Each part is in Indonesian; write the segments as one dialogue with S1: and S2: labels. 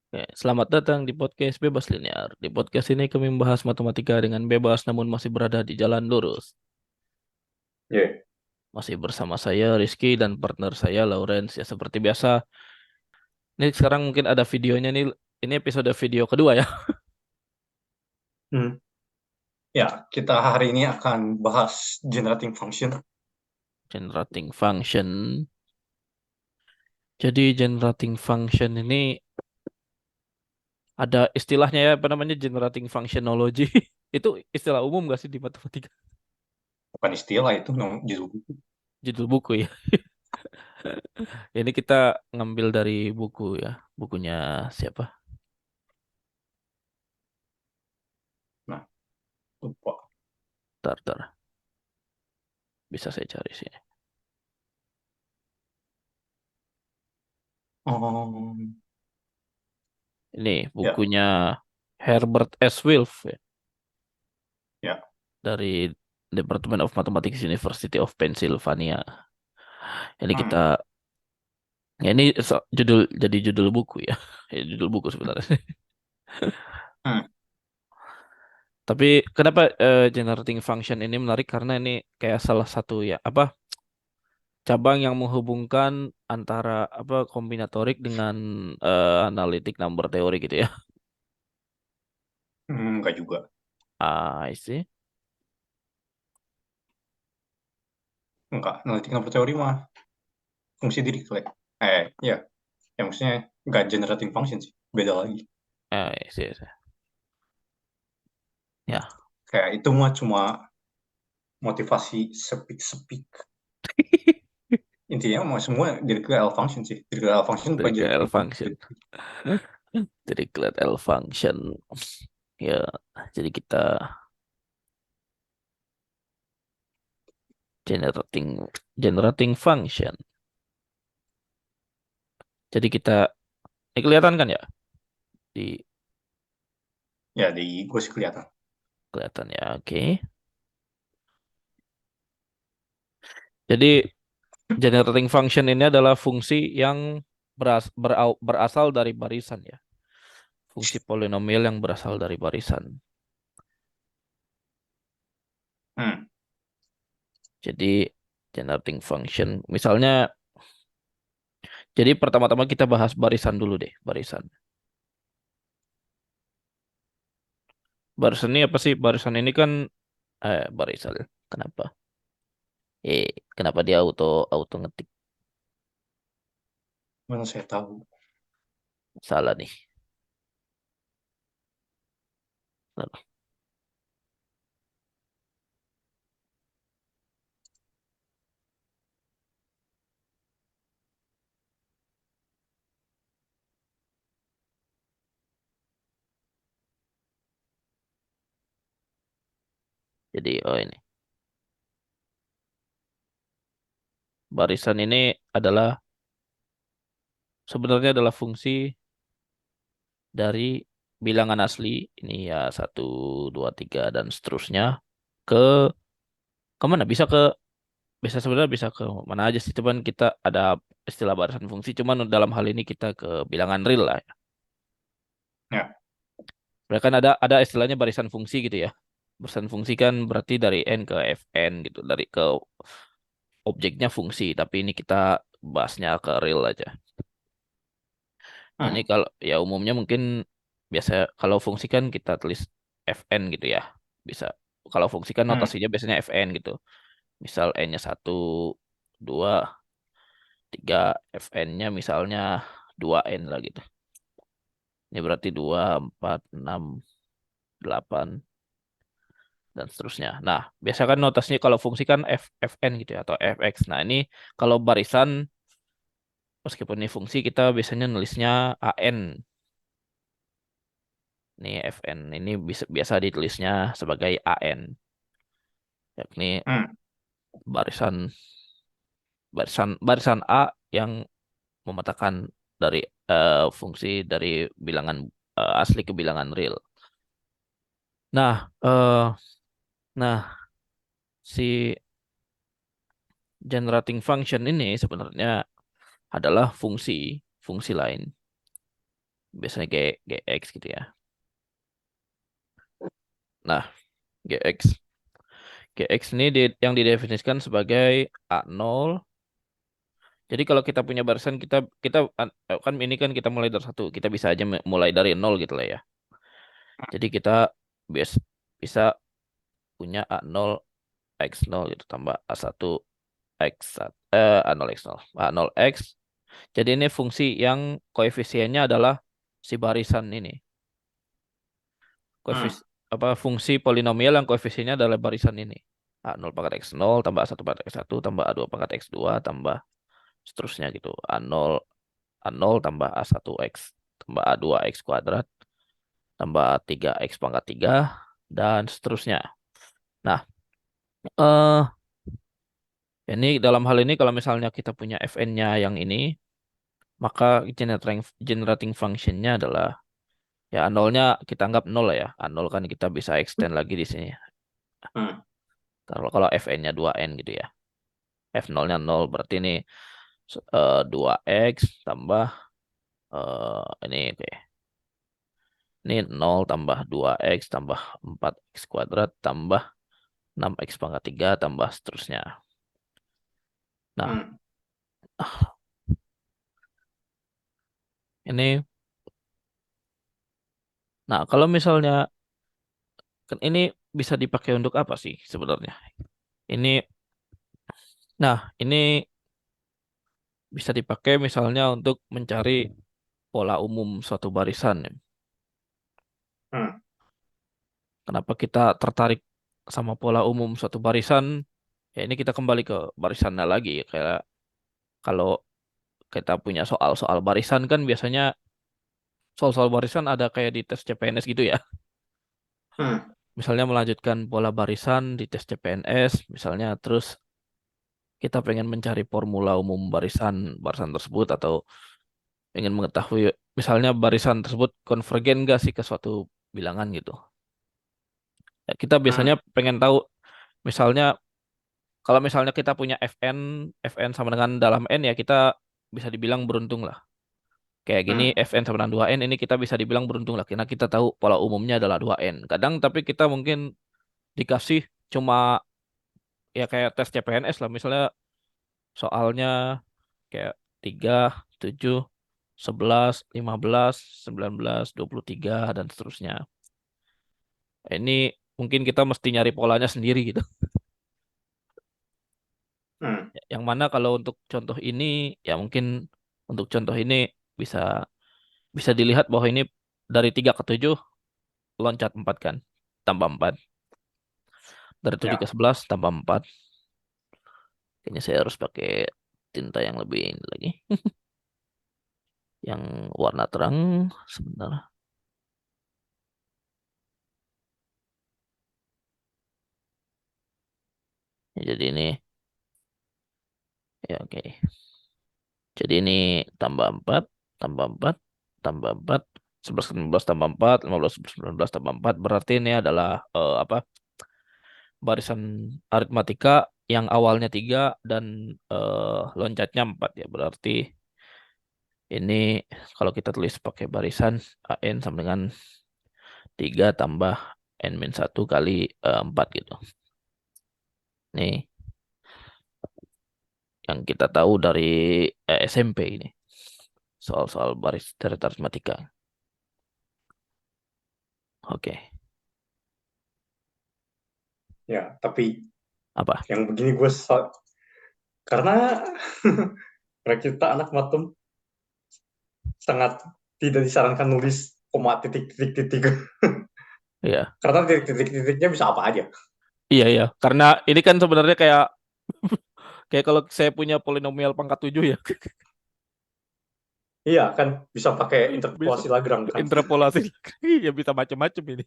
S1: Oke, selamat datang di podcast Bebas Linear. Di podcast ini kami membahas matematika dengan bebas namun masih berada di jalan lurus.
S2: Iya.
S1: Masih bersama saya Rizky dan partner saya Lawrence. Ya seperti biasa, ini sekarang mungkin ada videonya nih. Ini episode video kedua ya.
S2: Hmm. Ya, kita hari ini akan bahas generating function.
S1: Generating function. Jadi generating function ini ada istilahnya ya, apa namanya generating functionology. Itu istilah umum gak sih di matematika?
S2: Bukan istilah itu, judul buku.
S1: Judul buku ya. Ini kita ngambil dari buku ya. Bukunya siapa?
S2: Nah, lupa.
S1: Tar, tar. Bisa saya cari sini.
S2: Um,
S1: Ini
S2: ya,
S1: bukunya Herbert S. Wilf ya,
S2: ya.
S1: dari Department of Mathematics University of Pennsylvania. Ini kita
S2: Hmm.
S1: ya ini judul jadi judul buku ya. Ya, judul buku sebenarnya.
S2: Hmm.
S1: Tapi kenapa generating function ini menarik karena ini kayak salah satu ya apa cabang yang menghubungkan antara apa kombinatorik dengan analitik number theory gitu ya.
S2: Enggak juga.
S1: Ah, I see.
S2: Enggak. Analytic number theory mah fungsi diri kali. Ya. Ya, maksudnya enggak generating function sih. Beda lagi.
S1: I see, I see. Ya.
S2: Kayak itu mah cuma motivasi speak-speak. Intinya mah semua diri ke L function sih. Diri ke L function bukan
S1: Dari ke L
S2: generating
S1: function.
S2: function.
S1: Dari Glad L function. Ya, jadi kita generating generating function. Jadi kita ini kelihatan kan ya di
S2: Ya, di gue sih kelihatan.
S1: kelihatan ya. Oke. Jadi generating function ini adalah fungsi yang berasal dari barisan ya. Fungsi polinomial yang berasal dari barisan.
S2: Hmm.
S1: Jadi generating function misalnya jadi pertama-tama kita bahas barisan dulu deh, barisan. Barisan ini apa sih? Barisan ini kan barisan. Kenapa? Kenapa dia auto auto ngetik?
S2: Mana saya tahu.
S1: Salah nih. Jadi oh ini. Barisan ini adalah sebenarnya adalah fungsi dari bilangan asli. Ini ya satu, dua, tiga dan seterusnya ke kemana? Bisa sebenarnya bisa ke mana aja sih. Cuman kita ada istilah barisan fungsi. Cuman dalam hal ini kita ke bilangan real lah.
S2: Ya.
S1: Mereka kan ada istilahnya barisan fungsi gitu ya. Barisan fungsi kan berarti dari n ke fn gitu. Dari ke objeknya fungsi. Tapi ini kita bahasnya ke real aja. Nah, ini
S2: Hmm.
S1: kalau ya umumnya mungkin biasa kalau fungsi kan kita tulis fn gitu ya. Bisa kalau fungsi kan
S2: Hmm.
S1: notasinya biasanya fn gitu. Misal n-nya 1, 2, 3, fn-nya misalnya 2n lah gitu. Ini berarti 2, 4, 6, 8 dan seterusnya. Nah, biasa kan notasinya kalau fungsi kan fn gitu ya atau fx. Nah, ini kalau barisan meskipun ini fungsi kita biasanya nulisnya an. Ini fn ini bisa biasa ditulisnya sebagai an, yakni
S2: Hmm.
S1: barisan barisan barisan A yang memetakan dari fungsi dari bilangan asli ke bilangan real. Nah, nah si generating function ini sebenarnya adalah fungsi fungsi lain. biasanya GX gitu ya. Nah, GX. GX ini yang didefinisikan sebagai A0. Jadi kalau kita punya barisan kita kita kan ini kan kita mulai dari satu, kita bisa aja mulai dari nol gitu lah ya. Jadi kita bias, bisa punya A0 X0 gitu tambah A1 X1 A0 X0 A0 X. Jadi ini fungsi yang koefisiennya adalah si barisan ini.
S2: Hmm.
S1: Apa fungsi polinomial yang koefisiennya adalah barisan ini. A0 pangkat X0 tambah A1 pangkat X1 tambah A2 pangkat X2 tambah seterusnya gitu. A0 A0 tambah A1 X tambah A2 X kuadrat tambah 3X pangkat 3 dan seterusnya. Nah, eh ini dalam hal ini kalau misalnya kita punya Fn-nya yang ini, maka generating function-nya adalah ya A0-nya kita anggap 0 lah ya. A0 kan kita bisa extend lagi di sini.
S2: Hmm.
S1: Kalau Fn-nya 2n gitu ya. F0-nya 0 berarti ini 2x tambah ini oke. Ini 0 tambah 2x tambah 4x kuadrat tambah 6x pangkat 3 tambah seterusnya. Nah,
S2: Hmm.
S1: ini nah kalau misalnya kan ini bisa dipakai untuk apa sih sebenarnya? Ini ini bisa dipakai misalnya untuk mencari pola umum suatu barisan.
S2: Hmm.
S1: Kenapa kita tertarik sama pola umum suatu barisan? Ya ini kita kembali ke barisannya lagi. Kayak kalau kita punya soal-soal barisan kan biasanya soal-soal barisan ada kayak di tes CPNS gitu ya.
S2: Hmm.
S1: Misalnya melanjutkan pola barisan di tes CPNS, misalnya terus kita pengen mencari formula umum barisan barisan tersebut atau ingin mengetahui misalnya barisan tersebut konvergen nggak sih ke suatu bilangan gitu. Ya, kita biasanya
S2: Hmm.
S1: pengen tahu misalnya kalau misalnya kita punya Fn sama dengan dalam n ya kita bisa dibilang beruntung lah. Kayak gini
S2: Hmm.
S1: Fn sama dengan 2n ini kita bisa dibilang beruntung lah karena kita tahu pola umumnya adalah 2n. Kadang tapi kita mungkin dikasih cuma ya kayak tes CPNS lah misalnya soalnya kayak 3, 7, 11, 15, 19, 23 dan seterusnya. Ini mungkin kita mesti nyari polanya sendiri gitu.
S2: Hmm.
S1: Yang mana kalau untuk contoh ini ya mungkin untuk contoh ini bisa bisa dilihat bahwa ini dari 3 ke 7 loncat 4 kan. Tambah 4. Dari 7 ke
S2: Ya.
S1: 11 tambah 4. Kayaknya saya harus pakai tinta yang lebih ini lagi. Yang warna terang sebentar. Ya, jadi ini ya oke. Jadi ini tambah 4 tambah 4 tambah 4 11 ke 15 tambah 4 15 ke 19 tambah 4 berarti ini adalah apa? Barisan aritmatika yang awalnya 3 dan loncatnya 4 ya. Berarti ini kalau kita tulis pakai barisan AN sama dengan 3 tambah N-1 kali 4 gitu. Nih yang kita tahu dari SMP ini. Soal-soal baris dari aritmatika. Oke.
S2: Ya. Tapi
S1: Apa?
S2: yang begini karena karena kita anak matem sangat tidak disarankan nulis koma titik-titik-titik
S1: Iya.
S2: karena titik-titik-titiknya bisa apa aja.
S1: Iya, iya. Karena ini kan sebenarnya kayak kayak kalau saya punya polinomial pangkat 7 ya.
S2: Iya kan bisa pakai
S1: Bisa
S2: interpolasi Lagrange kan.
S1: interpolasi. Ya bisa macam-macam ini.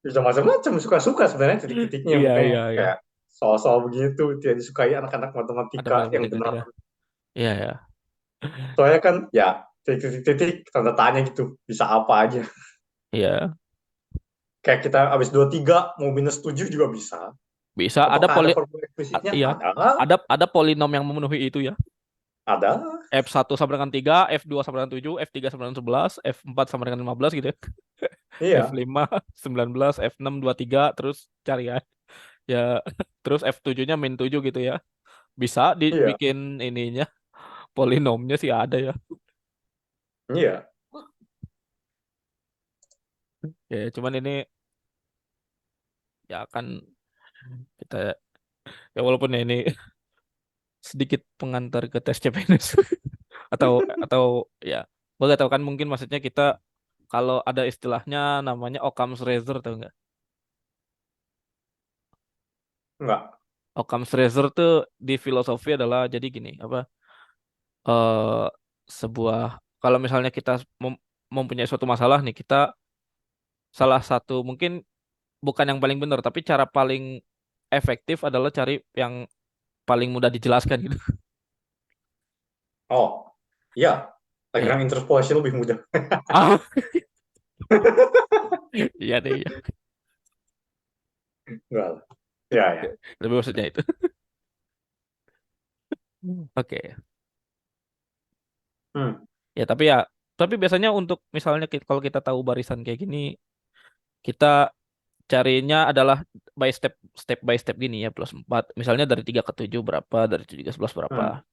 S2: Bisa macam-macam, suka-suka sebenarnya titik-titiknya,
S1: Iya,
S2: makanya
S1: iya, iya.
S2: kayak soal-soal begitu tidak disukai anak-anak
S1: Ada
S2: matematika yang
S1: matematika
S2: benar.
S1: ya. Iya, iya.
S2: Soalnya kan ya titik-titik tanda tanya gitu, bisa apa aja.
S1: Iya.
S2: Kayak kita habis 23 mau minus 7 juga bisa.
S1: Bisa ada
S2: Apakah ada formula eksplisitnya?
S1: iya.
S2: Ada.
S1: Ada polinom yang memenuhi itu ya.
S2: Ada.
S1: F1 sama dengan 3, F2 sama dengan 7, F3 sama dengan 11, F4 sama dengan 15 gitu ya.
S2: Iya,
S1: F5, 19, F6, 23, terus cari ya. Ya, terus F7-nya min 7 gitu ya. Bisa
S2: iya,
S1: dibikin ininya, polinomnya sih ada ya.
S2: iya.
S1: Ya, cuman ini ya kan kita ya walaupun ini sedikit pengantar ke tes CPNS atau ya gue gak tahu kan mungkin maksudnya kita kalau ada istilahnya namanya Occam's razor tahu nggak?
S2: Enggak.
S1: Occam's razor tuh di filosofi adalah jadi gini apa eh sebuah kalau misalnya kita mempunyai suatu masalah nih kita salah satu mungkin bukan yang paling benar tapi cara paling efektif adalah cari yang paling mudah dijelaskan gitu.
S2: Oh, iya.
S1: Ya.
S2: Lagrange interpolasi lebih mudah.
S1: Ah, iya deh ya.
S2: Enggak lah. Ya, ya.
S1: Lebih maksudnya itu. Oke.
S2: Hmm,
S1: Ya, tapi biasanya untuk misalnya kalau kita tahu barisan kayak gini, kita carinya adalah step by step gini ya, plus 4. Misalnya dari 3 ke 7 berapa, dari 7 ke 11 berapa.
S2: hmm,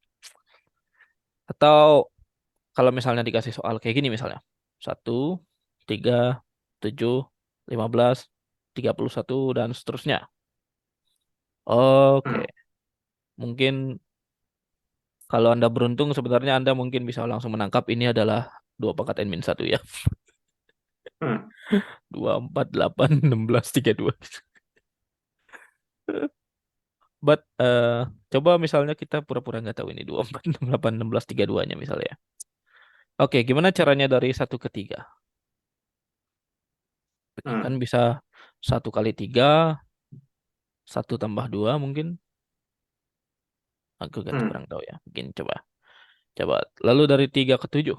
S1: Atau kalau misalnya dikasih soal kayak gini misalnya. 1, 3, 7, 15, 31, dan seterusnya. Oke.
S2: hmm,
S1: Mungkin kalau Anda beruntung sebenarnya Anda mungkin bisa langsung menangkap ini adalah 2 pangkat n min 1 ya.
S2: hmm,
S1: 2, 4, 8, 16, 32. But coba misalnya kita pura-pura nggak tahu ini 2, 4, 6, 8, 16, 32-nya misalnya. Oke, gimana caranya dari 1 ke 3? Kan
S2: hmm,
S1: bisa 1 kali 3, 1 tambah 2 mungkin. Aku gak
S2: hmm,
S1: kurang tahu ya. Mungkin coba. Coba. Lalu dari 3 ke 7.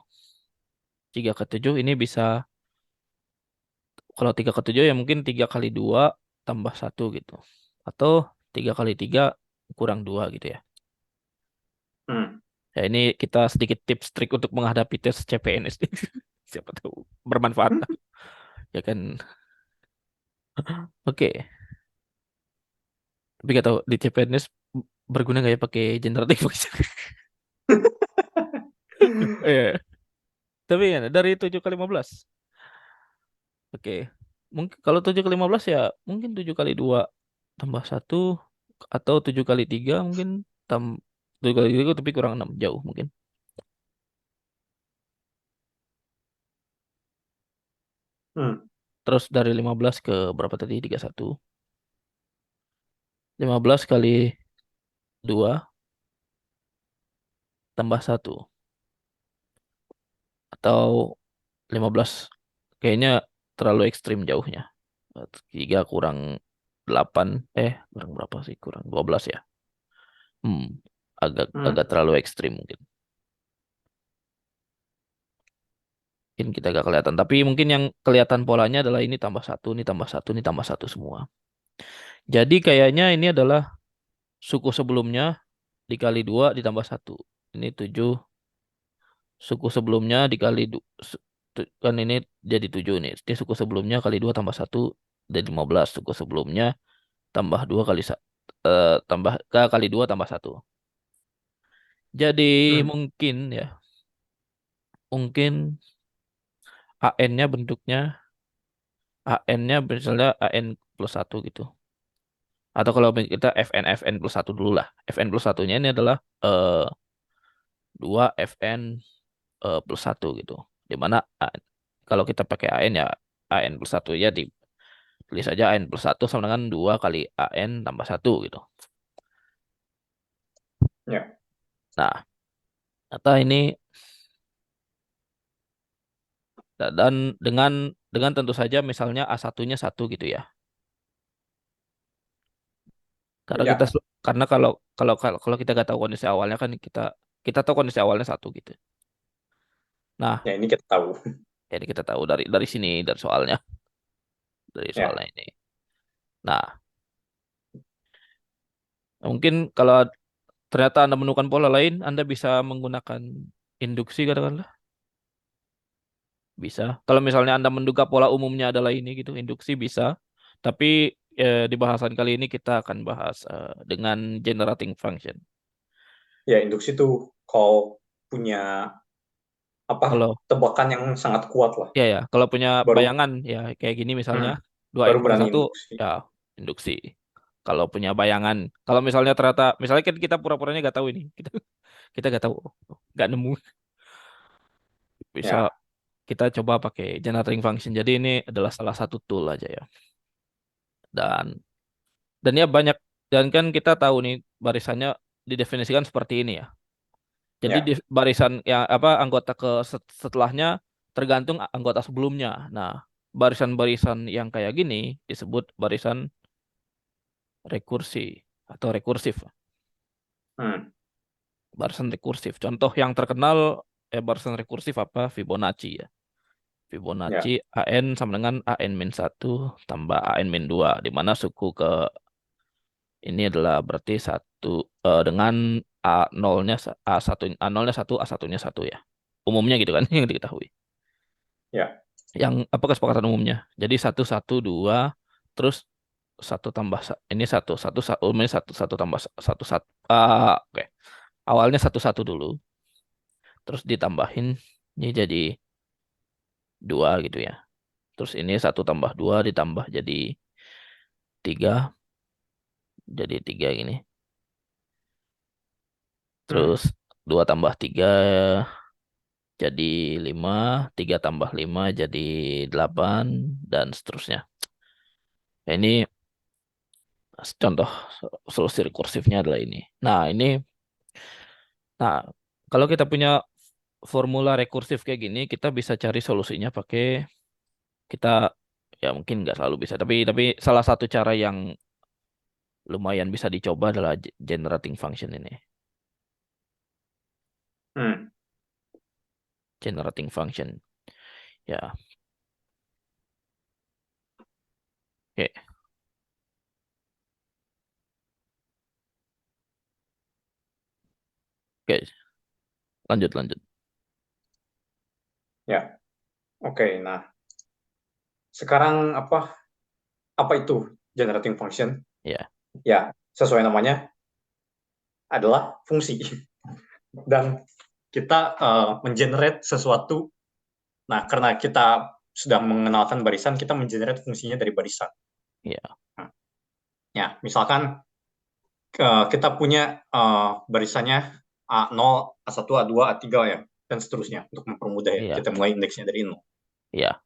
S1: 3 ke 7 ini bisa, kalau 3 ke 7 ya mungkin 3 kali 2 tambah 1 gitu. Atau 3 kali 3 kurang 2 gitu ya.
S2: hmm.
S1: Ya ini kita sedikit tips trik untuk menghadapi tes CPNS. Siapa tahu bermanfaat. Ya kan. Oke. Tapi gak tahu di CPNS berguna nggak ya pakai generative voice? Iya. Tapi ya dari 7 ke 15. Oke. Mungkin kalau 7 ke 15 ya mungkin 7 kali 2 tambah 1 atau 7 kali 3 mungkin 7 kali 3 tapi kurang 6 jauh mungkin.
S2: Hmm,
S1: Terus dari 15 ke berapa tadi? 31. 15 kali 2 tambah 1 atau 15 kayaknya terlalu ekstrim jauhnya. 3 kurang 8 kurang berapa sih? Kurang 12 ya. Hmm, agak
S2: hmm,
S1: agak terlalu ekstrim mungkin. Mungkin kita gak kelihatan. Tapi mungkin yang kelihatan polanya adalah ini tambah satu, ini tambah satu, ini tambah satu semua. Jadi kayaknya ini adalah suku sebelumnya dikali 2 ditambah satu. Ini 7. Suku sebelumnya dikali kan ini jadi 7 nih. Jadi suku sebelumnya kali 2 tambah satu jadi 15. Suku sebelumnya tambah 2 tambah kali 2 tambah satu. Jadi
S2: hmm.
S1: mungkin ya, mungkin AN-nya bentuknya AN-nya misalnya AN plus satu gitu. Atau kalau kita FN plus satu dulu lah. FN plus satunya ini adalah 2 FN plus satu gitu. Dimana kalau kita pakai AN ya AN plus satu ya ditulis saja AN plus satu sama dengan 2 kali AN tambah satu gitu.
S2: Ya,
S1: Nah, atau ini dan dengan tentu saja misalnya a satunya satu gitu ya. Karena kita
S2: ya.
S1: karena kalau kita nggak tahu kondisi awalnya kan kita tahu kondisi awalnya satu gitu. Nah,
S2: Ya, ini kita tahu.
S1: jadi kita tahu dari sini dari soalnya
S2: Ya,
S1: ini. Nah, mungkin kalau ternyata Anda menemukan pola lain, Anda bisa menggunakan induksi katakanlah. Bisa. Kalau misalnya Anda menduga pola umumnya adalah ini gitu, induksi bisa. Tapi di bahasan kali ini kita akan bahas dengan generating function.
S2: Ya, induksi tuh kalau punya apa
S1: Kalau
S2: tebakan yang sangat kuat lah,
S1: ya ya, kalau punya
S2: baru
S1: bayangan ya kayak gini misalnya
S2: hmm,
S1: dua n
S2: baru
S1: per
S2: berani
S1: satu
S2: induksi.
S1: ya induksi. Kalau punya bayangan, kalau misalnya ternyata misalnya kan kita pura-puranya nggak tahu ini, kita nggak tahu, nggak nemu, bisa
S2: Ya,
S1: kita coba pakai generating function. Jadi ini adalah salah satu tool aja ya. Dan ya banyak dan kan kita tahu nih barisannya didefinisikan seperti ini ya. Jadi di
S2: ya.
S1: barisan yang apa anggota setelahnya tergantung anggota sebelumnya. Nah, barisan-barisan yang kayak gini disebut barisan rekursi atau rekursif.
S2: Hmm,
S1: Barisan rekursif. Contoh yang terkenal barisan rekursif apa? Fibonacci ya. Fibonacci
S2: ya,
S1: AN sama dengan AN min satu tambah AN min 2 di mana suku ke ini adalah berarti satu dengan A0-nya A1 A0-nya satu A1-nya satu ya. Umumnya gitu kan yang diketahui.
S2: ya.
S1: Yang apa kesepakatan umumnya? Jadi satu satu dua terus satu tambah ini satu satu umumnya satu satu tambah satu satu oke. Awalnya satu satu dulu terus ditambahin ini jadi dua gitu ya. Terus ini satu tambah dua ditambah jadi tiga jadi tiga gini.
S2: Hmm.
S1: Terus dua tambah tiga jadi lima, tiga tambah lima jadi delapan dan seterusnya. Nah, ini contoh solusi rekursifnya adalah ini. Nah, kalau kita punya formula rekursif kayak gini, kita bisa cari solusinya pakai kita ya mungkin nggak selalu bisa, tapi salah satu cara yang lumayan bisa dicoba adalah generating function ini.
S2: Hmm.
S1: Generating function. Ya, oke, oke, lanjut lanjut.
S2: Ya, oke. Nah, sekarang apa itu generating function?
S1: Ya,
S2: Ya, sesuai namanya adalah fungsi. Dan kita mengenerate sesuatu. Nah, karena kita sudah mengenalkan barisan, kita mengenerate fungsinya dari barisan.
S1: ya,
S2: Nah, ya, misalkan kita punya barisannya A0, A1, A2, A3 ya, dan seterusnya untuk mempermudah ya.
S1: ya,
S2: Kita mulai indeksnya dari 0.
S1: ya,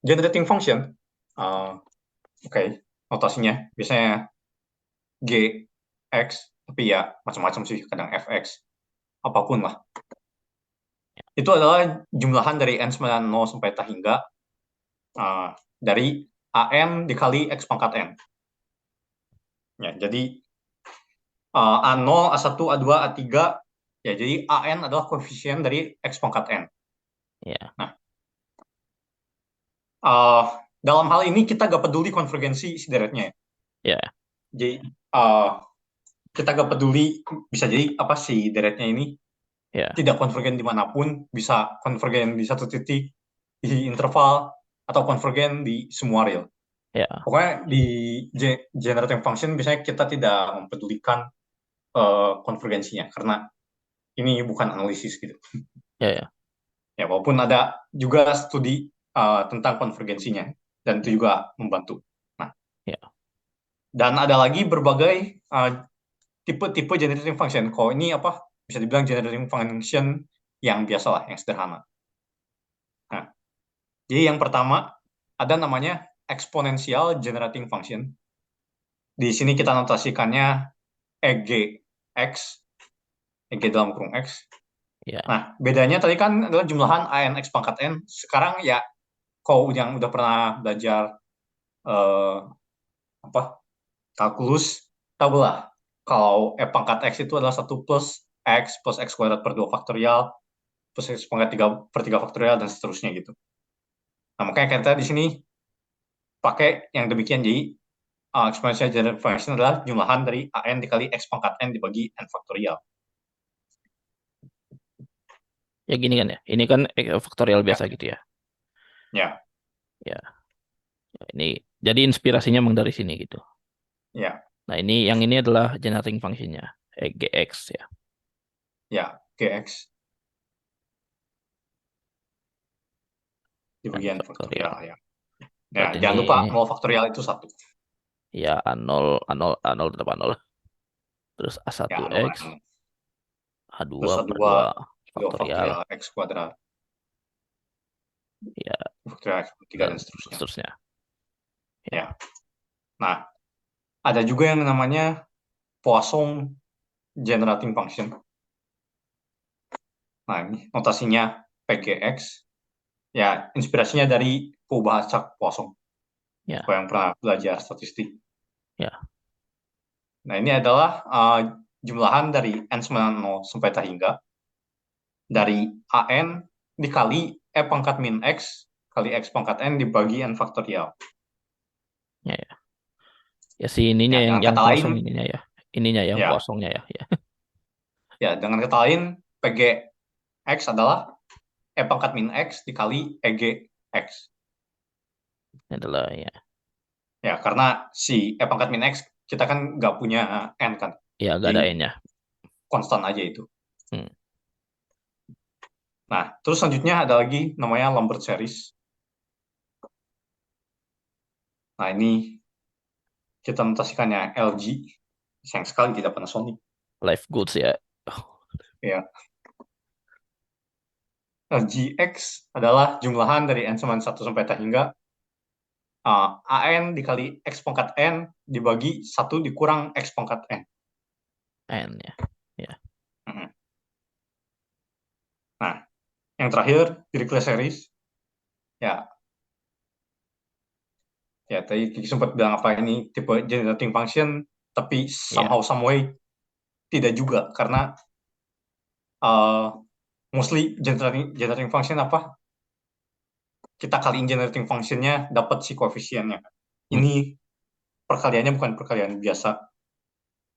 S2: Generating function, oke, notasinya biasanya G, X, tapi ya macam-macam sih, kadang FX, apapun lah. Itu adalah jumlahan dari N90 sampai T hingga dari AN dikali X pangkat N. Ya, jadi A0, A1, A2, A3, ya jadi AN adalah koefisien dari X pangkat N.
S1: ya,
S2: Nah, uh, dalam hal ini kita gak peduli konvergensi si deretnya ya.
S1: ya,
S2: Jadi kita gak peduli, bisa jadi apa sih deretnya ini
S1: ya,
S2: tidak konvergen dimanapun, bisa konvergen di satu titik, di interval, atau konvergen di semua real.
S1: ya,
S2: Pokoknya di generating function biasanya kita tidak mempedulikan konvergensinya, karena ini bukan analisis gitu.
S1: ya, ya,
S2: Ya, walaupun ada juga studi tentang konvergensinya, dan itu juga membantu. Nah,
S1: ya,
S2: dan ada lagi berbagai tipe-tipe generating function. Kalau ini bisa dibilang generating function yang biasa lah, yang sederhana. Nah, jadi yang pertama ada namanya exponential generating function. Di sini kita notasikannya EGX, EG dalam kurung X.
S1: ya,
S2: Nah, bedanya tadi kan adalah jumlahan AN X pangkat N. Sekarang ya, kau yang udah pernah belajar eh, apa kalkulus, tahu lah kalau E pangkat X itu adalah 1 plus X kuadrat per 2 faktorial, plus X pangkat 3 per 3 faktorial, dan seterusnya gitu. Nah, makanya kita di sini pakai yang demikian. Jadi Eksponensial generating function adalah jumlahan dari an dikali x pangkat n dibagi n faktorial.
S1: Ya gini kan ya. Ini kan faktorial
S2: Ya,
S1: biasa gitu ya.
S2: ya,
S1: Ya, ini jadi inspirasinya emang dari sini gitu.
S2: ya,
S1: Nah, ini yang ini adalah generating functionnya, GX ya.
S2: ya, gx
S1: N
S2: dibagi n
S1: faktorial.
S2: faktorial ya. Ya,
S1: Berarti ini
S2: jangan lupa 0 faktorial itu 1.
S1: ya A0, A0, A0 tetap A0. Terus
S2: Ya,
S1: A1X,
S2: 0,
S1: A2
S2: terus
S1: per
S2: A2,
S1: 2
S2: 2
S1: faktorial.
S2: faktorial x kuadrat,
S1: Ya,
S2: faktorial x per 3
S1: dan
S2: dan seterusnya.
S1: seterusnya. Ya,
S2: Ya. Nah, ada juga yang namanya Poisson generating function. Nah, ini notasinya PGX. Ya, inspirasinya dari Fibonacci Poisson.
S1: ya,
S2: Kalau yang pernah belajar statistik.
S1: ya,
S2: Nah, ini adalah jumlahan dari n sama 0 sampai tak hingga dari an dikali e pangkat min x kali x pangkat n dibagi n faktorial.
S1: ya, ya. Ya si ininya
S2: Ya,
S1: yang
S2: dengan
S1: yang
S2: kata lain,
S1: kosong ininya ya. Ininya yang
S2: ya,
S1: kosongnya ya. Ya,
S2: ya dengan kata lain PGX adalah e pangkat min x dikali EG x.
S1: ini adalah ya.
S2: Ya, karena si e pangkat min x kita kan nggak punya n kan.
S1: Ya, gak
S2: Jadi
S1: ada N-nya.
S2: konstan aja itu.
S1: Hmm.
S2: Nah, terus selanjutnya ada lagi namanya Lambert series. Nah, ini kita notasikannya LG. Sayang sekali tidak Panasonic.
S1: Life goods ya.
S2: Ya, LGX adalah jumlahan dari n sama 1 sampai tak hingga an dikali x pangkat n dibagi 1 dikurang x pangkat n.
S1: N ya. Ya,
S2: Nah, yang terakhir, Dirichlet series. Ya, ya tadi Kiki sempat bilang apa ini tipe generating function, tapi
S1: ya,
S2: somehow some way tidak juga karena uh, mostly generating function apa? Kita kaliin generating functionnya dapat si koefisiennya.
S1: hmm,
S2: Ini perkaliannya bukan perkalian biasa.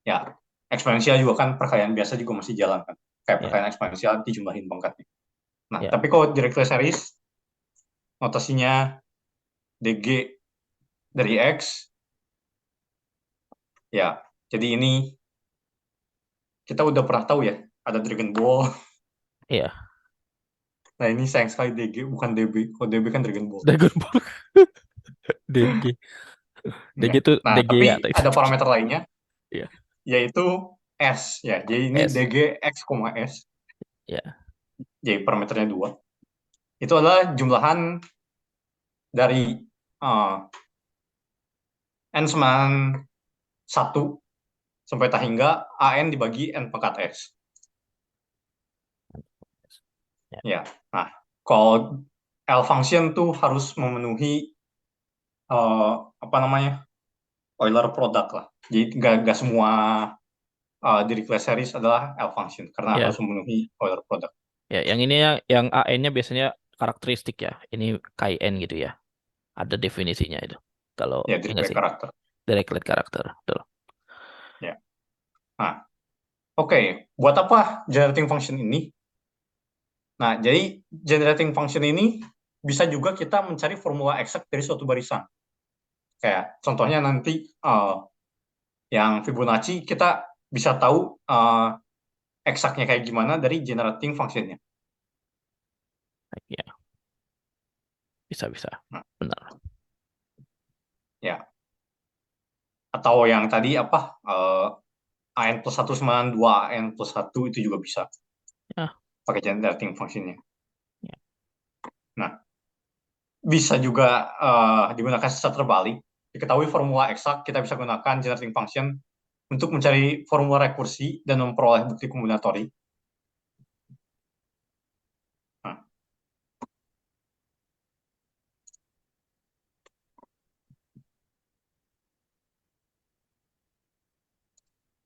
S2: Ya, eksponensial juga kan perkalian biasa juga masih jalan kan. Kayak
S1: ya,
S2: perkalian eksponensial dijumlahin pangkatnya. Nah,
S1: ya,
S2: tapi kalau Dirichlet series notasinya dg dari x, ya. Jadi ini kita udah pernah tahu ya, ada Dragon Ball.
S1: ya.
S2: Nah, ini sayang sekali DG bukan DB. Kalau DB kan Dragon Ball.
S1: Dragon Ball. DG. DG
S2: Ya.
S1: itu
S2: Nah,
S1: DG ya.
S2: tapi ada parameter lainnya
S1: Ya,
S2: yaitu S ya. Jadi ini
S1: S.
S2: DG X, S.
S1: Ya,
S2: Jadi parameternya 2. Itu adalah jumlahan dari uh, N sama 1 sampai tak hingga AN dibagi N pangkat S.
S1: ya,
S2: Ya. Nah, kalau L function tuh harus memenuhi apa namanya? Euler product lah. Jadi nggak semua Dirichlet series adalah L function karena harus
S1: ya,
S2: memenuhi Euler product.
S1: ya. Yang ini yang AN-nya biasanya karakteristik ya. Ini KN gitu ya. Ada definisinya itu. Kalau
S2: Ya,
S1: ya nggak
S2: Dirichlet
S1: sih,
S2: karakter.
S1: Dirichlet karakter. Betul.
S2: Ya. Nah, oke. Buat apa generating function ini? Nah, jadi generating function ini bisa juga kita mencari formula eksak dari suatu barisan. Kayak contohnya nanti yang Fibonacci kita bisa tahu eksaknya kayak gimana dari generating functionnya.
S1: Ya, bisa bisa.
S2: Nah,
S1: Benar.
S2: ya. Atau yang tadi apa? AN plus 1 sama 2 AN plus 1 itu juga bisa
S1: Ya,
S2: pakai generating functionnya.
S1: ya.
S2: Nah, bisa juga digunakan secara terbalik. Diketahui formula eksak, kita bisa gunakan generating function untuk mencari formula rekursi dan memperoleh bukti kombinatori. Nah,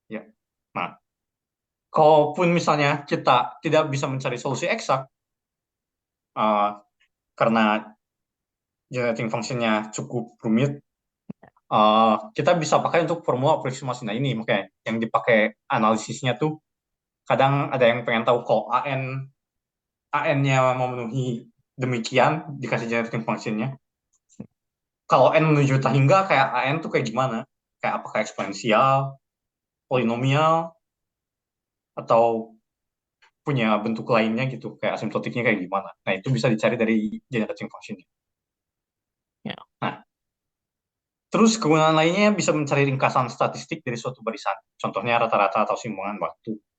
S2: ya. Nah, kalaupun misalnya kita tidak bisa mencari solusi eksak karena generating functionnya cukup rumit, kita bisa pakai untuk formula aproksimasi. Nah ini makanya yang dipakai analisisnya tuh kadang ada yang pengen tahu kok AN-nya memenuhi demikian dikasih generating function-nya. Kalau N menuju hingga kayak AN tuh kayak gimana? Kayak apakah eksponensial, polinomial, atau punya bentuk lainnya gitu, kayak asimptotiknya kayak gimana. Nah, itu bisa dicari dari generating function-nya.
S1: Ya.
S2: Nah, terus kegunaan lainnya bisa mencari ringkasan statistik dari suatu barisan. Contohnya rata-rata atau simbangan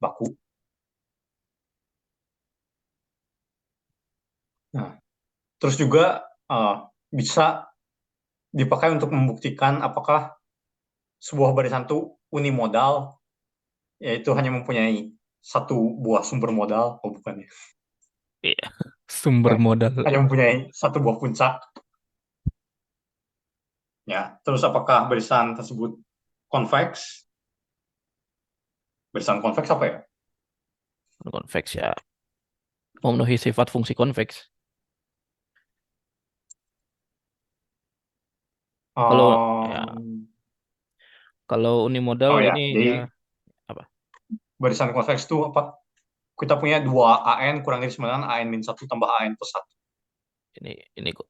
S2: baku. Nah, terus juga bisa dipakai untuk membuktikan apakah sebuah barisan itu unimodal, yaitu hanya mempunyai satu buah sumber modal, oh bukan ya,
S1: Iya. Sumber modal.
S2: hanya mempunyai satu buah puncak. Ya, terus apakah barisan tersebut konveks? Barisan konveks apa ya?
S1: Konveks ya. Memenuhi sifat fungsi konveks. Kalau ya,
S2: Um,
S1: kalau unimodal
S2: oh ya,
S1: ini ya
S2: jadi
S1: apa?
S2: barisan konveks itu apa? Kita punya dua AN kurang dari 9, AN min 1 tambah AN plus 1.
S1: Ini kok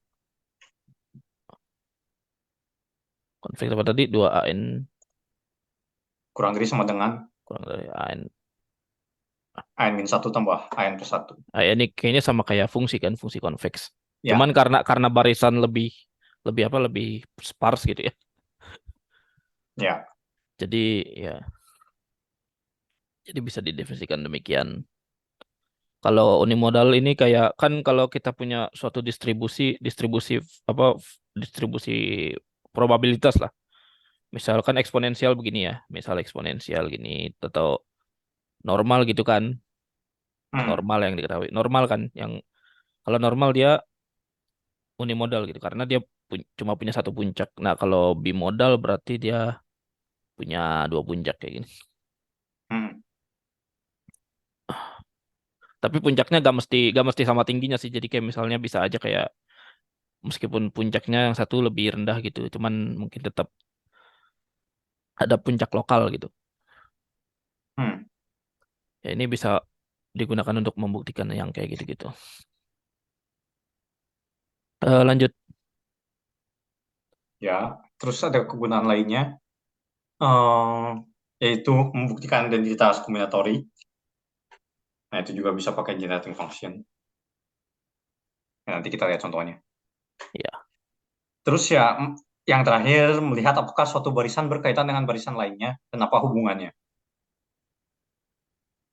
S1: konveks apa tadi? 2 AN
S2: Kurang dari sama dengan
S1: kurang dari AN.
S2: AN min 1 tambah AN plus 1.
S1: Ini kayaknya sama kayak fungsi kan, fungsi konveks. Cuman
S2: Ya,
S1: karena barisan lebih lebih apa? Lebih sparse gitu ya.
S2: ya.
S1: Jadi ya, jadi bisa didefinisikan demikian. Kalau unimodal ini kayak kan kalau kita punya suatu distribusi apa distribusi probabilitas lah. Misalkan eksponensial begini ya, misal eksponensial gini atau normal gitu kan,
S2: Hmm,
S1: normal yang diketahui, normal kan, yang kalau normal dia unimodal gitu karena dia cuma punya satu puncak. Nah kalau bimodal berarti dia punya dua puncak kayak gini.
S2: hmm,
S1: Tapi puncaknya gak mesti sama tingginya sih. Jadi kayak misalnya bisa aja kayak meskipun puncaknya yang satu lebih rendah gitu, cuman mungkin tetap ada puncak lokal gitu.
S2: hmm.
S1: Ya ini bisa digunakan untuk membuktikan yang kayak gitu-gitu. Lanjut.
S2: Ya, terus ada kegunaan lainnya, eh, yaitu membuktikan identitas kombinatori. Nah, itu juga bisa pakai generating function. Nah, nanti kita lihat contohnya.
S1: Ya,
S2: Terus ya, yang terakhir melihat apakah suatu barisan berkaitan dengan barisan lainnya dan apa hubungannya.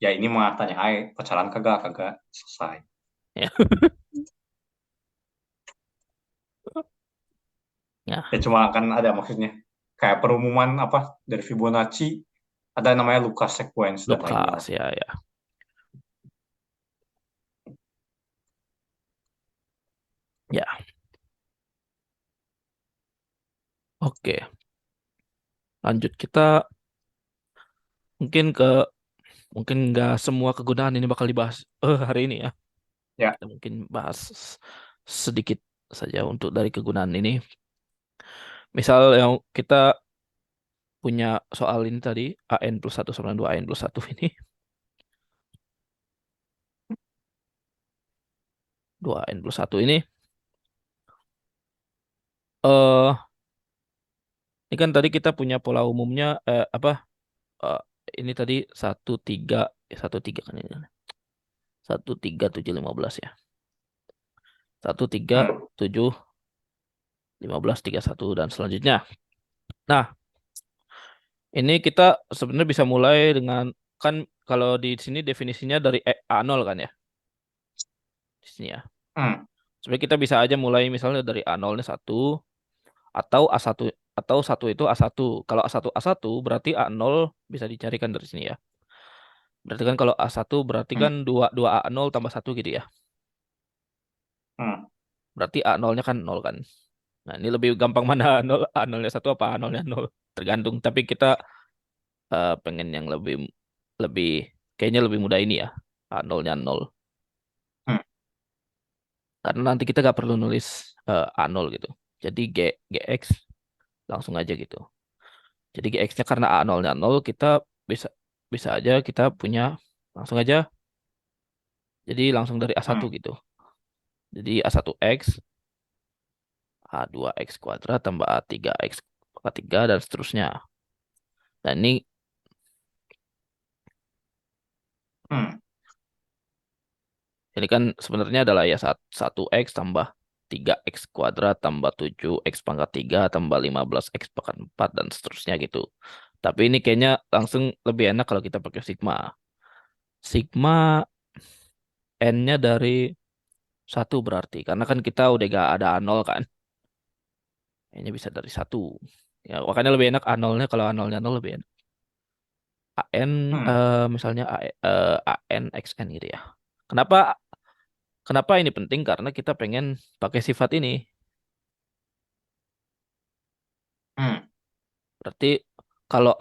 S2: Ya ini mah tanya hai pacaran kagak kagak selesai.
S1: ya, ya.
S2: Ya cuma kan ada maksudnya kayak perumuman apa dari Fibonacci, ada namanya Lucas sequence dan lainnya lah.
S1: Lukas ya, ya. Ya, oke. Lanjut kita mungkin ke mungkin nggak semua kegunaan ini bakal dibahas hari ini ya.
S2: Ya,
S1: Kita mungkin bahas sedikit saja untuk dari kegunaan ini. Misal yang kita punya soal ini tadi, AN+1 sama 2 AN+1 ini. 2 AN+1 ini. eh ini kan tadi kita punya pola umumnya apa? eh, ini tadi 1 3 1 3 kan ini. 1 3 7 15 ya. 1 3 7 15 31 dan selanjutnya. Nah, ini kita sebenarnya bisa mulai dengan kan kalau di sini definisinya dari A0 kan ya. Di sini ya.
S2: hmm,
S1: Sebenarnya kita bisa aja mulai misalnya dari A0-nya 1 atau A1 atau satu itu A1. Kalau A1 berarti A0 bisa dicarikan dari sini ya. Berarti kan kalau A1 berarti
S2: hmm,
S1: kan 2 A0 tambah 1 gitu ya.
S2: hmm,
S1: Berarti A0-nya kan 0 kan. Nah, ini lebih gampang mana A0, A0-nya 1 apa A0-nya 0. Tergantung. Tapi kita pengen yang lebih lebih kayaknya lebih mudah ini ya. A0-nya 0.
S2: hmm,
S1: Karena nanti kita nggak perlu nulis A0 gitu. Jadi Gx langsung aja gitu. Jadi GX-nya karena A0-nya 0, kita bisa bisa aja kita punya langsung aja. Jadi langsung dari A1
S2: Hmm.
S1: gitu. Jadi A1X, A2X kuadrat tambah A3X pangkat 3 dan seterusnya. Dan
S2: Hmm.
S1: ini kan sebenarnya adalah ya 1X tambah 3X kuadrat tambah 7X pangkat 3 tambah 15X pangkat 4 dan seterusnya gitu. Tapi ini kayaknya langsung lebih enak kalau kita pakai sigma. Sigma N-nya dari satu berarti. Karena kan kita udah gak ada A0 kan. N-nya bisa dari satu. Ya, makanya lebih enak A0-nya, kalau A0-nya 0 lebih enak. AN
S2: Hmm.
S1: misalnya AN XN gitu ya. Kenapa kenapa ini penting? Karena kita pengen pakai sifat ini.
S2: Hmm.
S1: Berarti kalau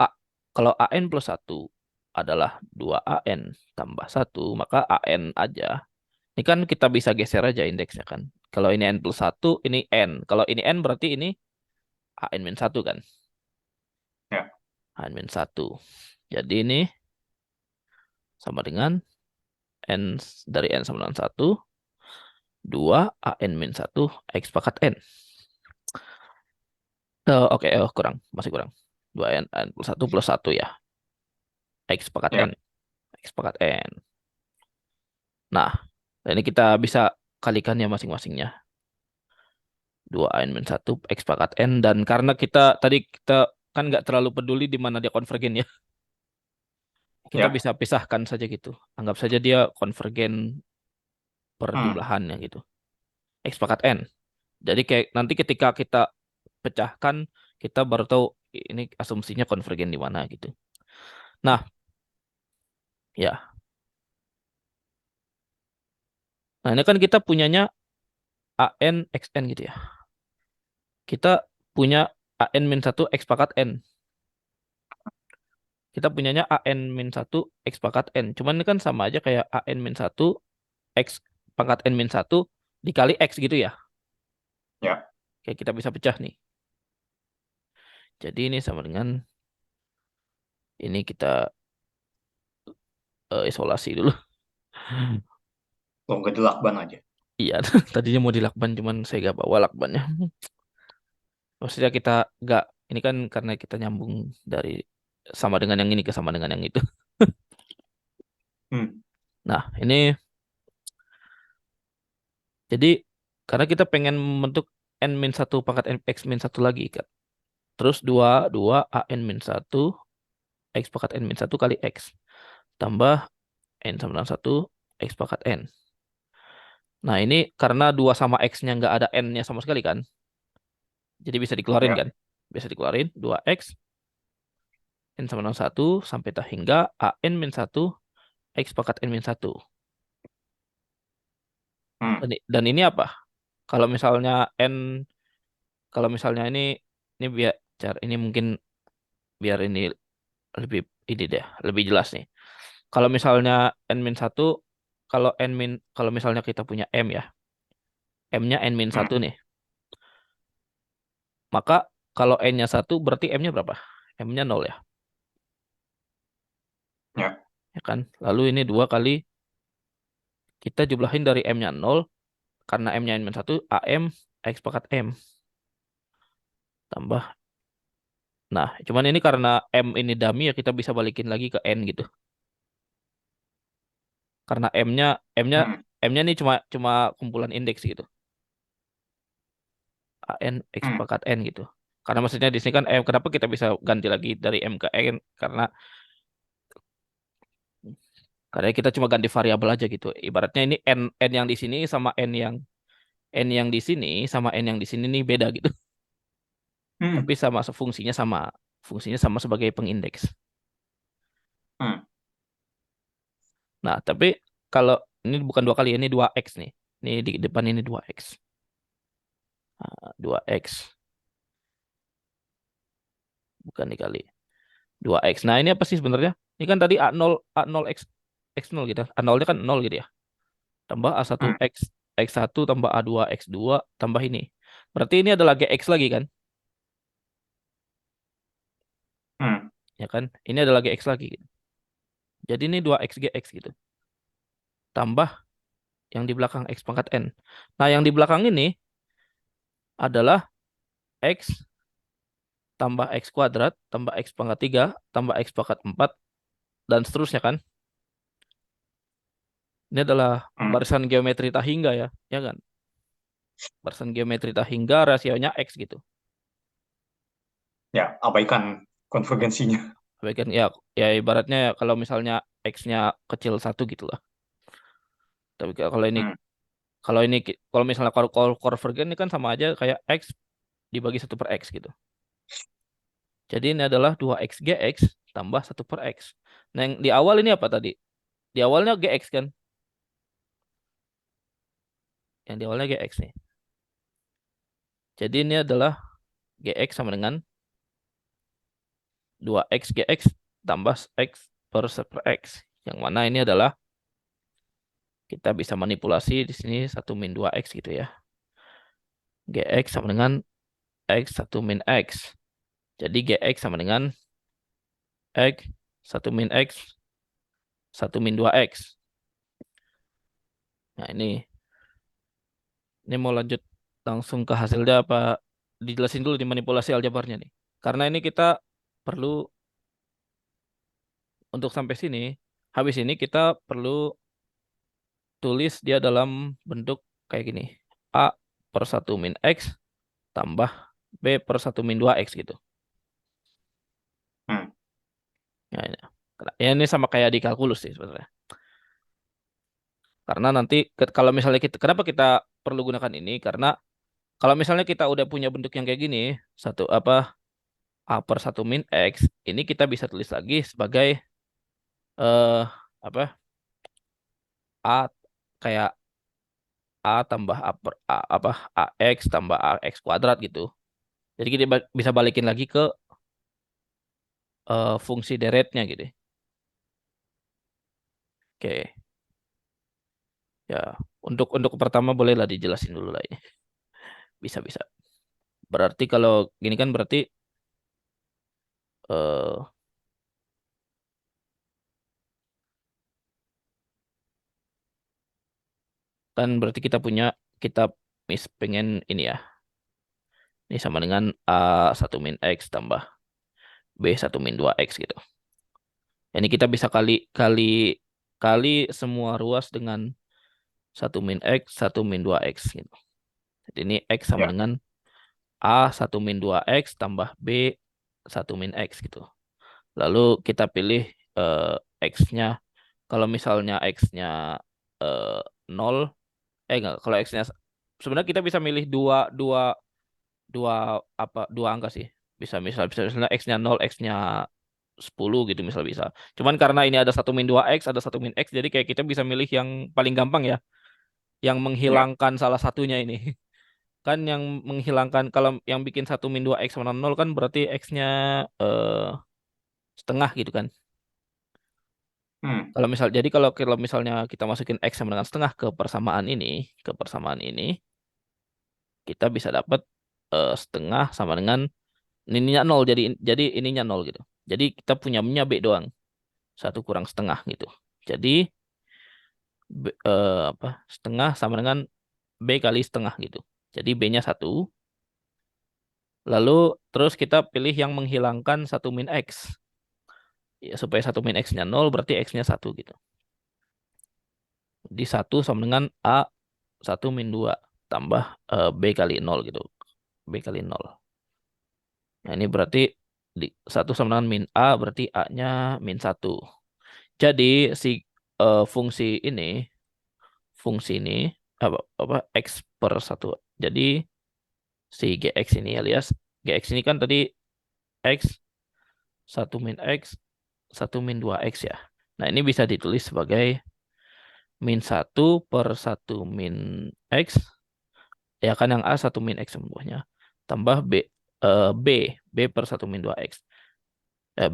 S1: kalau AN plus satu adalah 2 AN tambah satu, maka AN aja. Ini kan kita bisa geser aja indeksnya kan. Kalau ini N plus satu, ini N. Kalau ini N berarti ini AN min satu kan.
S2: Ya.
S1: AN min satu. Jadi ini sama dengan N dari N sama dengan satu, 2 AN min satu X pangkat N. Oke, kurang. Masih kurang. 2N, N plus satu plus satu ya. X pangkat N.
S2: Ya.
S1: X pangkat N. Nah, ini kita bisa kalikan ya masing-masingnya. 2 N min satu X pangkat N. Dan karena kita kan nggak terlalu peduli di mana dia konvergen ya. Kita
S2: Ya.
S1: bisa pisahkan saja gitu. Anggap saja dia konvergen per
S2: Hmm.
S1: jumlahannya gitu. X pangkat N. Jadi kayak nanti ketika kita pecahkan, kita baru tahu ini asumsinya konvergen di mana gitu. Nah, ya. Nah, ini kan kita punyanya AN XN gitu ya. Kita punya AN min satu X pangkat N. Kita punyanya AN min satu X pangkat N. Cuman ini kan sama aja kayak AN min satu X pangkat N min satu dikali X gitu ya.
S2: Ya.
S1: Kayak kita bisa pecah nih. Jadi ini sama dengan ini kita isolasi dulu.
S2: Lo nggak dilakban aja.
S1: Iya, tadinya mau dilakban cuman saya gak bawa lakbannya. Maksudnya kita nggak, ini kan karena kita nyambung dari sama dengan yang ini ke sama dengan yang itu.
S2: Hmm.
S1: Nah, ini jadi karena kita pengen membentuk n min satu pangkat n x min satu lagi kan. Terus 2 a n min satu x pangkat n min satu kali x tambah n sama dengan 1 x pangkat n. Nah, ini karena 2 sama x-nya nggak ada n-nya sama sekali kan. Jadi bisa dikeluarin
S2: Ya.
S1: kan. Bisa dikeluarin 2x n sama dengan 1 sampai hingga a n min satu x pangkat n min satu.
S2: Hmm.
S1: Dan ini apa? Kalau misalnya n, kalau misalnya ini biar ini mungkin biar ini lebih ini deh, lebih jelas nih. Kalau misalnya n min satu, kalau misalnya kita punya m ya, m-nya n min
S2: Hmm.
S1: satu nih, maka kalau n-nya satu berarti m-nya berapa? M-nya 0 ya,
S2: Ya.
S1: ya kan? Lalu ini 2 kali kita jumlahin dari m-nya 0 karena m-nya n min satu, am x pangkat m tambah. Nah, cuman ini karena m ini dummy ya kita bisa balikin lagi ke n gitu. Karena M-nya M-nya
S2: Hmm.
S1: M-nya ini cuma cuma kumpulan indeks gitu. AN X
S2: Hmm.
S1: pangkat N gitu. Karena maksudnya di sini kan M, kenapa kita bisa ganti lagi dari M ke N? Karena kita cuma ganti variabel aja gitu. Ibaratnya ini N yang di sini sama N yang di sini sama N yang di sini nih beda gitu.
S2: Hmm.
S1: Tapi sama fungsinya sama. Fungsinya sama sebagai pengindeks.
S2: Hmm.
S1: Nah, tapi kalau ini bukan 2 kali, ini 2X nih. Ini di depan ini 2X. Nah, 2X bukan dikali 2x. Nah, ini apa sih sebenarnya? Ini kan tadi A0 X0 gitu. A0-nya kan 0 gitu ya. Tambah A1
S2: Hmm.
S1: X1 tambah A2 X2 tambah ini. Berarti ini adalah GX lagi kan? ya kan? Ini adalah GX lagi gitu. Jadi ini 2X GX gitu. Tambah yang di belakang X pangkat N. Nah, yang di belakang ini adalah X tambah X kuadrat, tambah X pangkat 3, tambah X pangkat 4, dan seterusnya kan. Ini adalah
S2: Hmm.
S1: barisan geometri tak hingga ya kan? Barisan geometri tak hingga rasionya X gitu.
S2: Ya, abaikan konvergensinya.
S1: Bagian ya ibaratnya ya kalau misalnya X-nya kecil satu gitu lah. Tapi kalau ini
S2: Hmm.
S1: kalau misalnya kalau konvergen ini kan sama aja kayak X dibagi satu per X gitu. Jadi ini adalah 2X GX tambah satu per X. Nah, yang di awal ini apa tadi? Di awalnya GX kan? Yang di awalnya GX nih. Jadi ini adalah GX sama dengan 2X GX tambah X per X. Yang mana ini adalah kita bisa manipulasi di sini 1 min 2X gitu ya. GX sama dengan X 1 min X. Jadi GX sama dengan X 1 min X 1 min 2X. Nah, ini mau lanjut langsung ke hasilnya apa dijelasin dulu di manipulasi aljabarnya nih. Karena ini kita perlu untuk sampai sini, habis ini kita perlu tulis dia dalam bentuk kayak gini. A per 1 min X tambah B per 1 min 2X gitu.
S2: Hmm.
S1: Nah, ya ini sama kayak di kalkulus sih sebenarnya. Karena nanti kalau misalnya kenapa kita perlu gunakan ini? Karena kalau misalnya kita udah punya bentuk yang kayak gini, satu apa A per 1 min X, ini kita bisa tulis lagi sebagai eh apa A kayak A tambah A per A apa AX tambah AX kuadrat gitu. Jadi kita bisa balikin lagi ke fungsi deretnya gitu. Oke, ya untuk pertama bolehlah dijelasin dulu lah ini. Bisa bisa. Berarti kalau gini kan berarti eh kan berarti kita pengen ini ya. Ini sama dengan A 1 min X tambah B 1 min 2X gitu. Ini kita bisa kali kali kali semua ruas dengan 1 min X 1 min 2X gitu. Jadi ini X sama
S2: Ya.
S1: dengan A 1 min 2X tambah B 1 min X gitu. Lalu kita pilih eh, X-nya. Kalau misalnya X-nya eh, 0, enggak, kalau X-nya sebenarnya kita bisa milih dua dua dua angka sih. Bisa misalnya X-nya 0, X-nya 10 gitu misal bisa. Cuman karena ini ada 1 min 2X, ada 1 min X, jadi kayak kita bisa milih yang paling gampang ya, yang
S2: Ya.
S1: menghilangkan salah satunya ini. Kan yang menghilangkan kalau yang bikin 1 min 2X sama 0 kan berarti X-nya eh, setengah gitu kan.
S2: Hmm.
S1: Kalau misalnya kita masukin X sama dengan setengah ke persamaan ini, kita bisa dapat setengah sama dengan ininya 0, jadi ininya 0 gitu. Jadi kita punya B doang. Satu kurang setengah gitu. Jadi apa setengah sama dengan B kali setengah gitu. Jadi B-nya 1. Lalu terus kita pilih yang menghilangkan 1 min X. Ya, supaya 1 min X-nya 0 berarti X-nya 1 gitu. Di 1 sama dengan A 1 min 2 tambah B kali 0 gitu. B kali 0. Nah, ini berarti 1 sama dengan min A berarti A-nya min 1. Jadi si ini fungsi ini apa X per 1. Jadi si GX ini alias GX ini kan tadi X 1 min X 1 min 2X ya. Nah, ini bisa ditulis sebagai min 1 per 1 min X. Ya kan yang A 1 min X semuanya. Tambah B. B per 1 min 2X.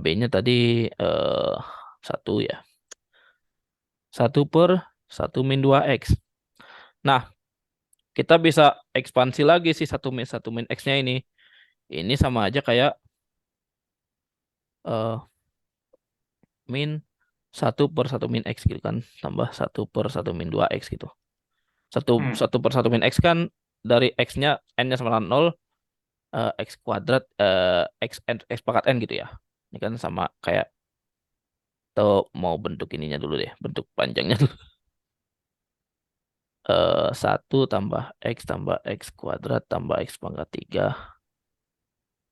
S1: B-nya tadi eh, 1 ya. 1 per 1 min 2X. Nah, kita bisa ekspansi lagi sih 1 min X-nya ini. Ini sama aja kayak min 1/1 min X gitu kan. Tambah 1/1 min 2X gitu. Satu,
S2: Hmm.
S1: 1/1 min X kan dari X-nya, N-nya sama dengan 0, X kuadrat, X pangkat N gitu ya. Ini kan sama kayak, atau mau bentuk ininya dulu deh, bentuk panjangnya dulu. 1 tambah X tambah X kuadrat tambah X pangkat 3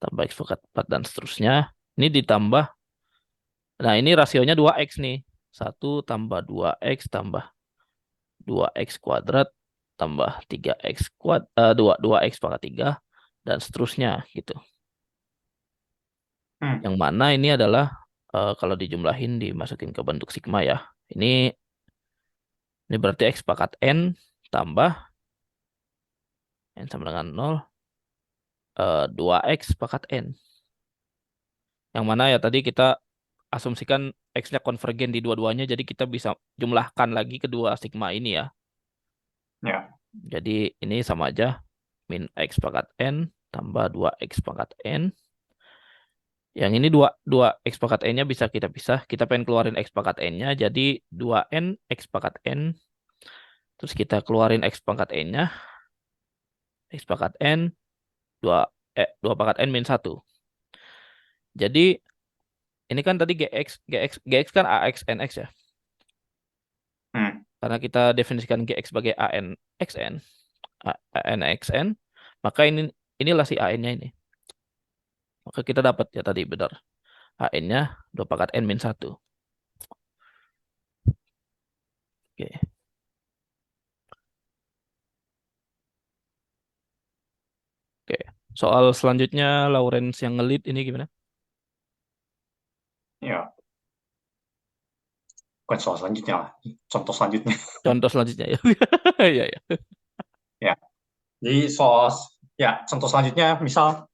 S1: tambah X pangkat 4 dan seterusnya. Ini ditambah, nah ini rasionya 2X nih. 1 tambah 2X tambah 2X kuadrat tambah 3X kuadrat, 2X pangkat 3 dan seterusnya gitu.
S2: Hmm.
S1: Yang mana ini adalah, kalau dijumlahin dimasukin ke bentuk sigma ya. Ini berarti X pangkat N tambah N sama dengan 0, 2X pangkat N. Yang mana ya tadi kita asumsikan X-nya konvergen di dua-duanya, jadi kita bisa jumlahkan lagi kedua sigma ini ya.
S2: Ya.
S1: Jadi ini sama aja, min X pangkat N tambah 2X pangkat N. Yang ini 2 X pangkat N-nya bisa kita pisah. Kita pengen keluarin X pangkat N-nya, jadi 2N X pangkat N. Terus kita keluarin X pangkat N-nya, X pangkat N, 2 pangkat N min 1. Jadi ini kan tadi GX kan AX NX ya.
S2: Hmm.
S1: Karena kita definisikan GX sebagai AN XN, AN XN, maka inilah si AN-nya ini. Maka kita dapat ya tadi benar. AN-nya 2 pangkat N min 1. Oke. Oke. Soal selanjutnya Lawrence yang ngelit ini gimana?
S2: Ya. Bukan soal selanjutnya lah. Contoh selanjutnya.
S1: Contoh selanjutnya ya. Iya ya.
S2: Ya. Jadi soal ya contoh selanjutnya misal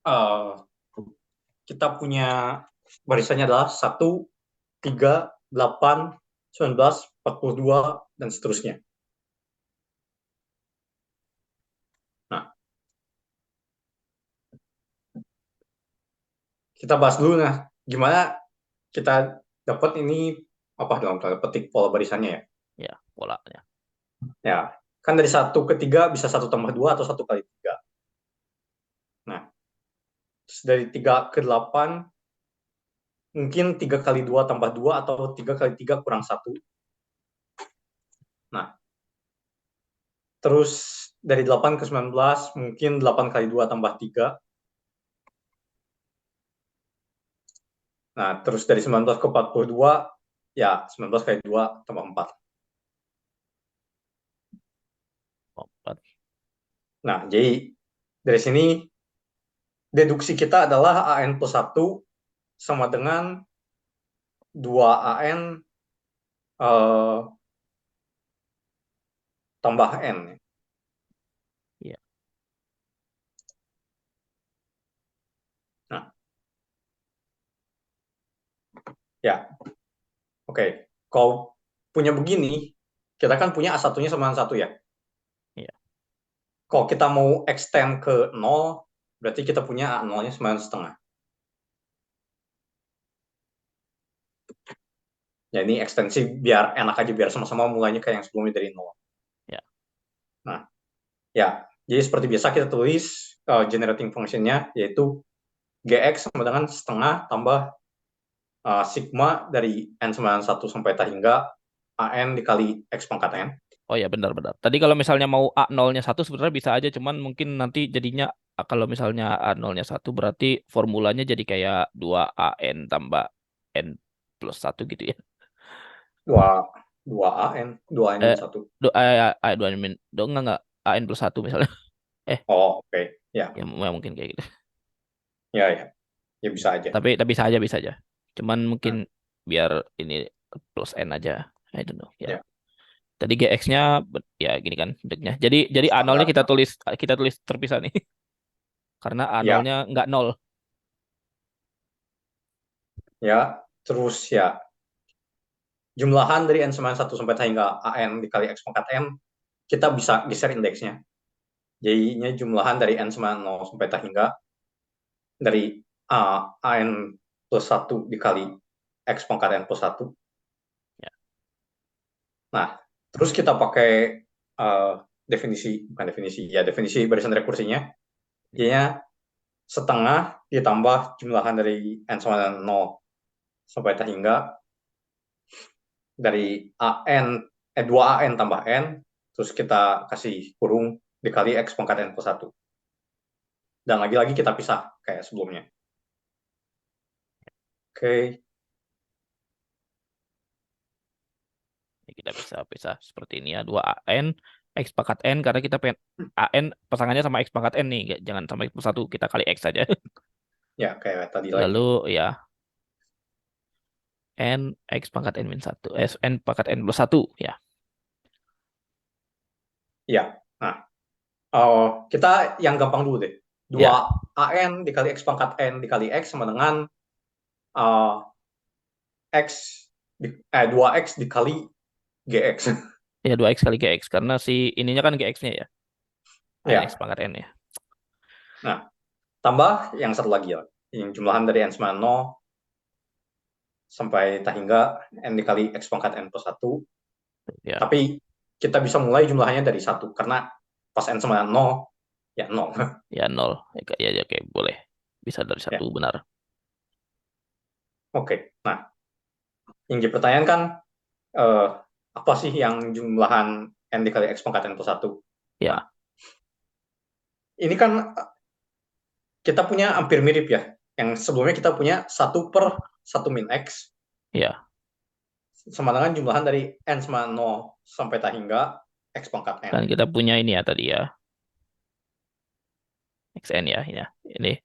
S2: eh, kita punya barisannya adalah 1, 3, 8, 19, 42 dan seterusnya. Nah, kita bahas dulu nah gimana kita dapat ini apa dalam tanda petik pola barisannya ya.
S1: Ya, polanya.
S2: Ya, kan dari 1 ke 3 bisa 1 tambah 2 atau 1 kali 3. Nah, terus dari 3 ke 8 mungkin 3 kali 2 tambah 2 atau 3 kali 3 kurang 1. Nah, terus dari 8 ke 19 mungkin 8 kali 2 tambah 3. Nah, terus dari 19 ke 42 ya 19 kali 2 tambah 4.
S1: 4.
S2: Nah, jadi dari sini deduksi kita adalah AN plus 1 sama dengan 2 AN tambah N.
S1: Iya.
S2: Nah, ya, oke. Kalau punya begini, kita kan punya A1-nya sama dengan 1 ya.
S1: Iya.
S2: Kalau kita mau extend ke 0, berarti kita punya A0-nya sama dengan setengah. Ya, ini ekstensi biar enak aja, biar sama-sama mulainya kayak yang sebelumnya dari 0.
S1: Ya.
S2: Nah, ya, jadi seperti biasa kita tulis generating function-nya, yaitu GX sama dengan setengah tambah sigma dari N sama dengan 1 sampai ta hingga AN dikali X pangkat N.
S1: Oh ya, benar-benar. Tadi kalau misalnya mau A0-nya 1 sebenarnya bisa aja, cuman mungkin nanti jadinya, kalau misalnya A0-nya 1 berarti formulanya jadi kayak 2AN tambah N plus 1 gitu ya.
S2: 2 AN, 2 N
S1: Eh,
S2: min 1.
S1: 2 min, enggak, AN plus 1 misalnya. Eh,
S2: Oh, oke. Ya,
S1: ya mungkin kayak gitu.
S2: ya, ya. Ya bisa aja.
S1: Tapi bisa aja, bisa aja. Cuman mungkin
S2: Hmm,
S1: biar ini plus N aja. I don't know. Ya.
S2: ya,
S1: Tadi GX-nya ya gini kan bentuknya. Jadi A0-nya
S2: standar.
S1: kita tulis terpisah nih. Karena
S2: Ya,
S1: A0-nya nggak 0.
S2: ya. Terus ya, jumlahan dari N sama 1 sampai ta hingga AN dikali X pangkat N, kita bisa geser indeksnya. Jadinya jumlahan dari N sama 0 sampai ta hingga dari AN plus 1 dikali X pangkat N plus 1.
S1: Ya.
S2: Nah, terus kita pakai definisi barisan rekursinya. Jadinya setengah ditambah jumlahan dari N sama dengan 0 sampai hingga dari 2AN tambah N, terus kita kasih kurung dikali X pangkat N plus 1. Dan lagi-lagi kita pisah kayak sebelumnya. Oke.
S1: Kita bisa pisah seperti ini ya. 2AN X pangkat N karena kita pengen AN pasangannya sama X pangkat N nih. Jangan sama X plus 1. Kita kali X saja.
S2: Ya, kayak tadi lagi.
S1: Lalu ya N X pangkat N min 1. N pangkat N plus 1 ya.
S2: Ya. Nah, kita yang gampang dulu deh.
S1: Ya.
S2: 2AN dikali X pangkat N dikali X sama dengan uh, X 2X dikali GX.
S1: Ya 2X kali GX karena si ininya kan GX-nya ya. AN X
S2: Ya.
S1: pangkat N ya.
S2: Nah, tambah yang satu lagi ya. Yang jumlahan dari N sama 0 sampai hingga N dikali X pangkat N plus 1.
S1: Ya.
S2: Tapi kita bisa mulai jumlahnya dari 1 karena pas N sama 0 ya 0.
S1: Ya 0. Ya, ya, oke boleh. Bisa dari
S2: Ya.
S1: 1 benar.
S2: Oke. Nah, yang jadi pertanyaan kan apa sih yang jumlahan N dikali X pangkat N plus 1? Nah,
S1: Ya.
S2: ini kan kita punya hampir mirip ya. Yang sebelumnya kita punya 1 per 1 min X
S1: Ya.
S2: sama dengan jumlahan dari N sama 0 sampai hingga X pangkat N.
S1: Kan kita punya ini ya tadi ya. XN ya. Ya. Ini.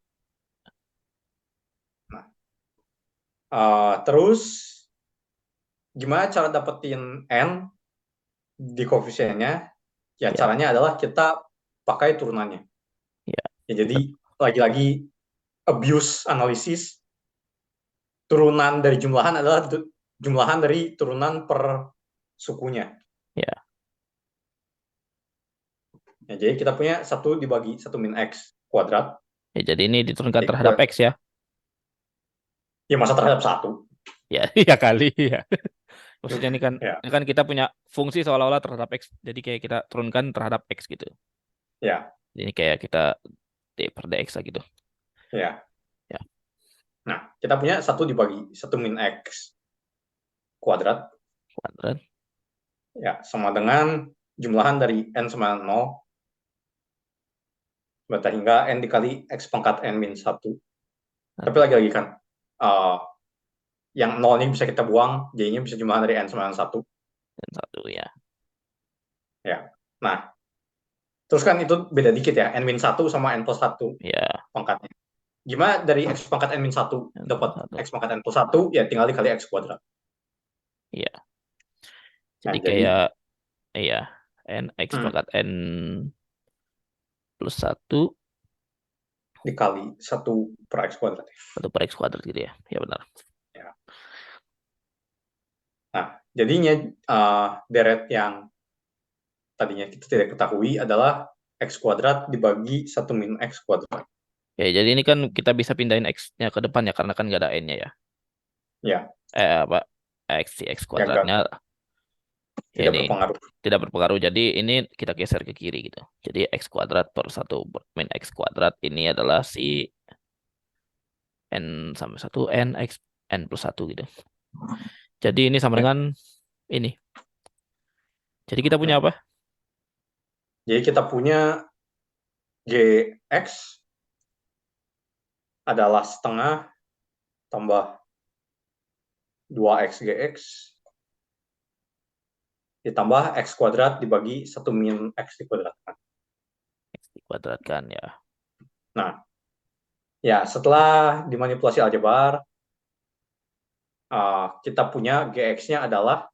S2: Nah, terus gimana cara dapetin N di koefisiennya? Ya,
S1: Ya.
S2: caranya adalah kita pakai turunannya.
S1: Ya.
S2: Ya,
S1: Kita,
S2: jadi lagi-lagi abuse analisis, turunan dari jumlahan adalah jumlahan dari turunan per sukunya.
S1: ya.
S2: Ya, jadi kita punya 1 dibagi 1 min X kuadrat.
S1: Ya, jadi ini diturunkan
S2: Jadi
S1: terhadap X ya.
S2: ya masa terhadap 1.
S1: Ya, ya kali ya. Maksudnya
S2: Ya,
S1: ini kan kita punya fungsi seolah-olah terhadap X. Jadi kayak kita turunkan terhadap X gitu.
S2: ya,
S1: Jadi kayak kita D per DX lah gitu.
S2: ya.
S1: Ya,
S2: Nah, kita punya 1 dibagi 1 min X kuadrat.
S1: kuadrat.
S2: Ya, sama dengan jumlahan dari N sama 0 hingga N dikali X pangkat N min 1. Tapi
S1: Nanti
S2: lagi-lagi kan, uh, yang 0 ini bisa kita buang, jadinya bisa jumlahan dari N sama dengan 1.
S1: dan 1 ya.
S2: Ya. Nah, terus kan itu beda dikit ya, N min 1 sama N plus 1
S1: Ya,
S2: pangkatnya. Gimana dari X pangkat N min 1
S1: dan
S2: dapat
S1: 1.
S2: X pangkat N plus 1, ya tinggal dikali X kuadrat.
S1: Ya.
S2: Nah,
S1: Jadi
S2: jadi
S1: kayak ya N X
S2: hmm,
S1: pangkat N plus 1
S2: dikali 1 per X kuadrat.
S1: 1 per X kuadrat gitu ya. Ya benar.
S2: Ya. Nah, jadinya deret yang tadinya kita tidak ketahui adalah X kuadrat dibagi 1 min X kuadrat.
S1: Ya, jadi ini kan kita bisa pindahin X-nya ke depan ya karena kan nggak ada N-nya ya.
S2: Ya,
S1: Apa? X si X
S2: yang
S1: kuadratnya ya
S2: tidak
S1: ini
S2: berpengaruh.
S1: tidak berpengaruh. Jadi ini kita geser ke kiri gitu. Jadi X kuadrat per 1 min X kuadrat ini adalah si N sama 1 N X N plus 1 gitu. Jadi ini sama
S2: Ya.
S1: dengan ini. Jadi kita punya
S2: Hmm.
S1: apa?
S2: Jadi kita punya GX adalah setengah tambah 2X GX ditambah X kuadrat dibagi 1 min X dikuadratkan.
S1: X dikuadratkan ya.
S2: Nah, ya setelah dimanipulasi aljabar, kita punya GX-nya adalah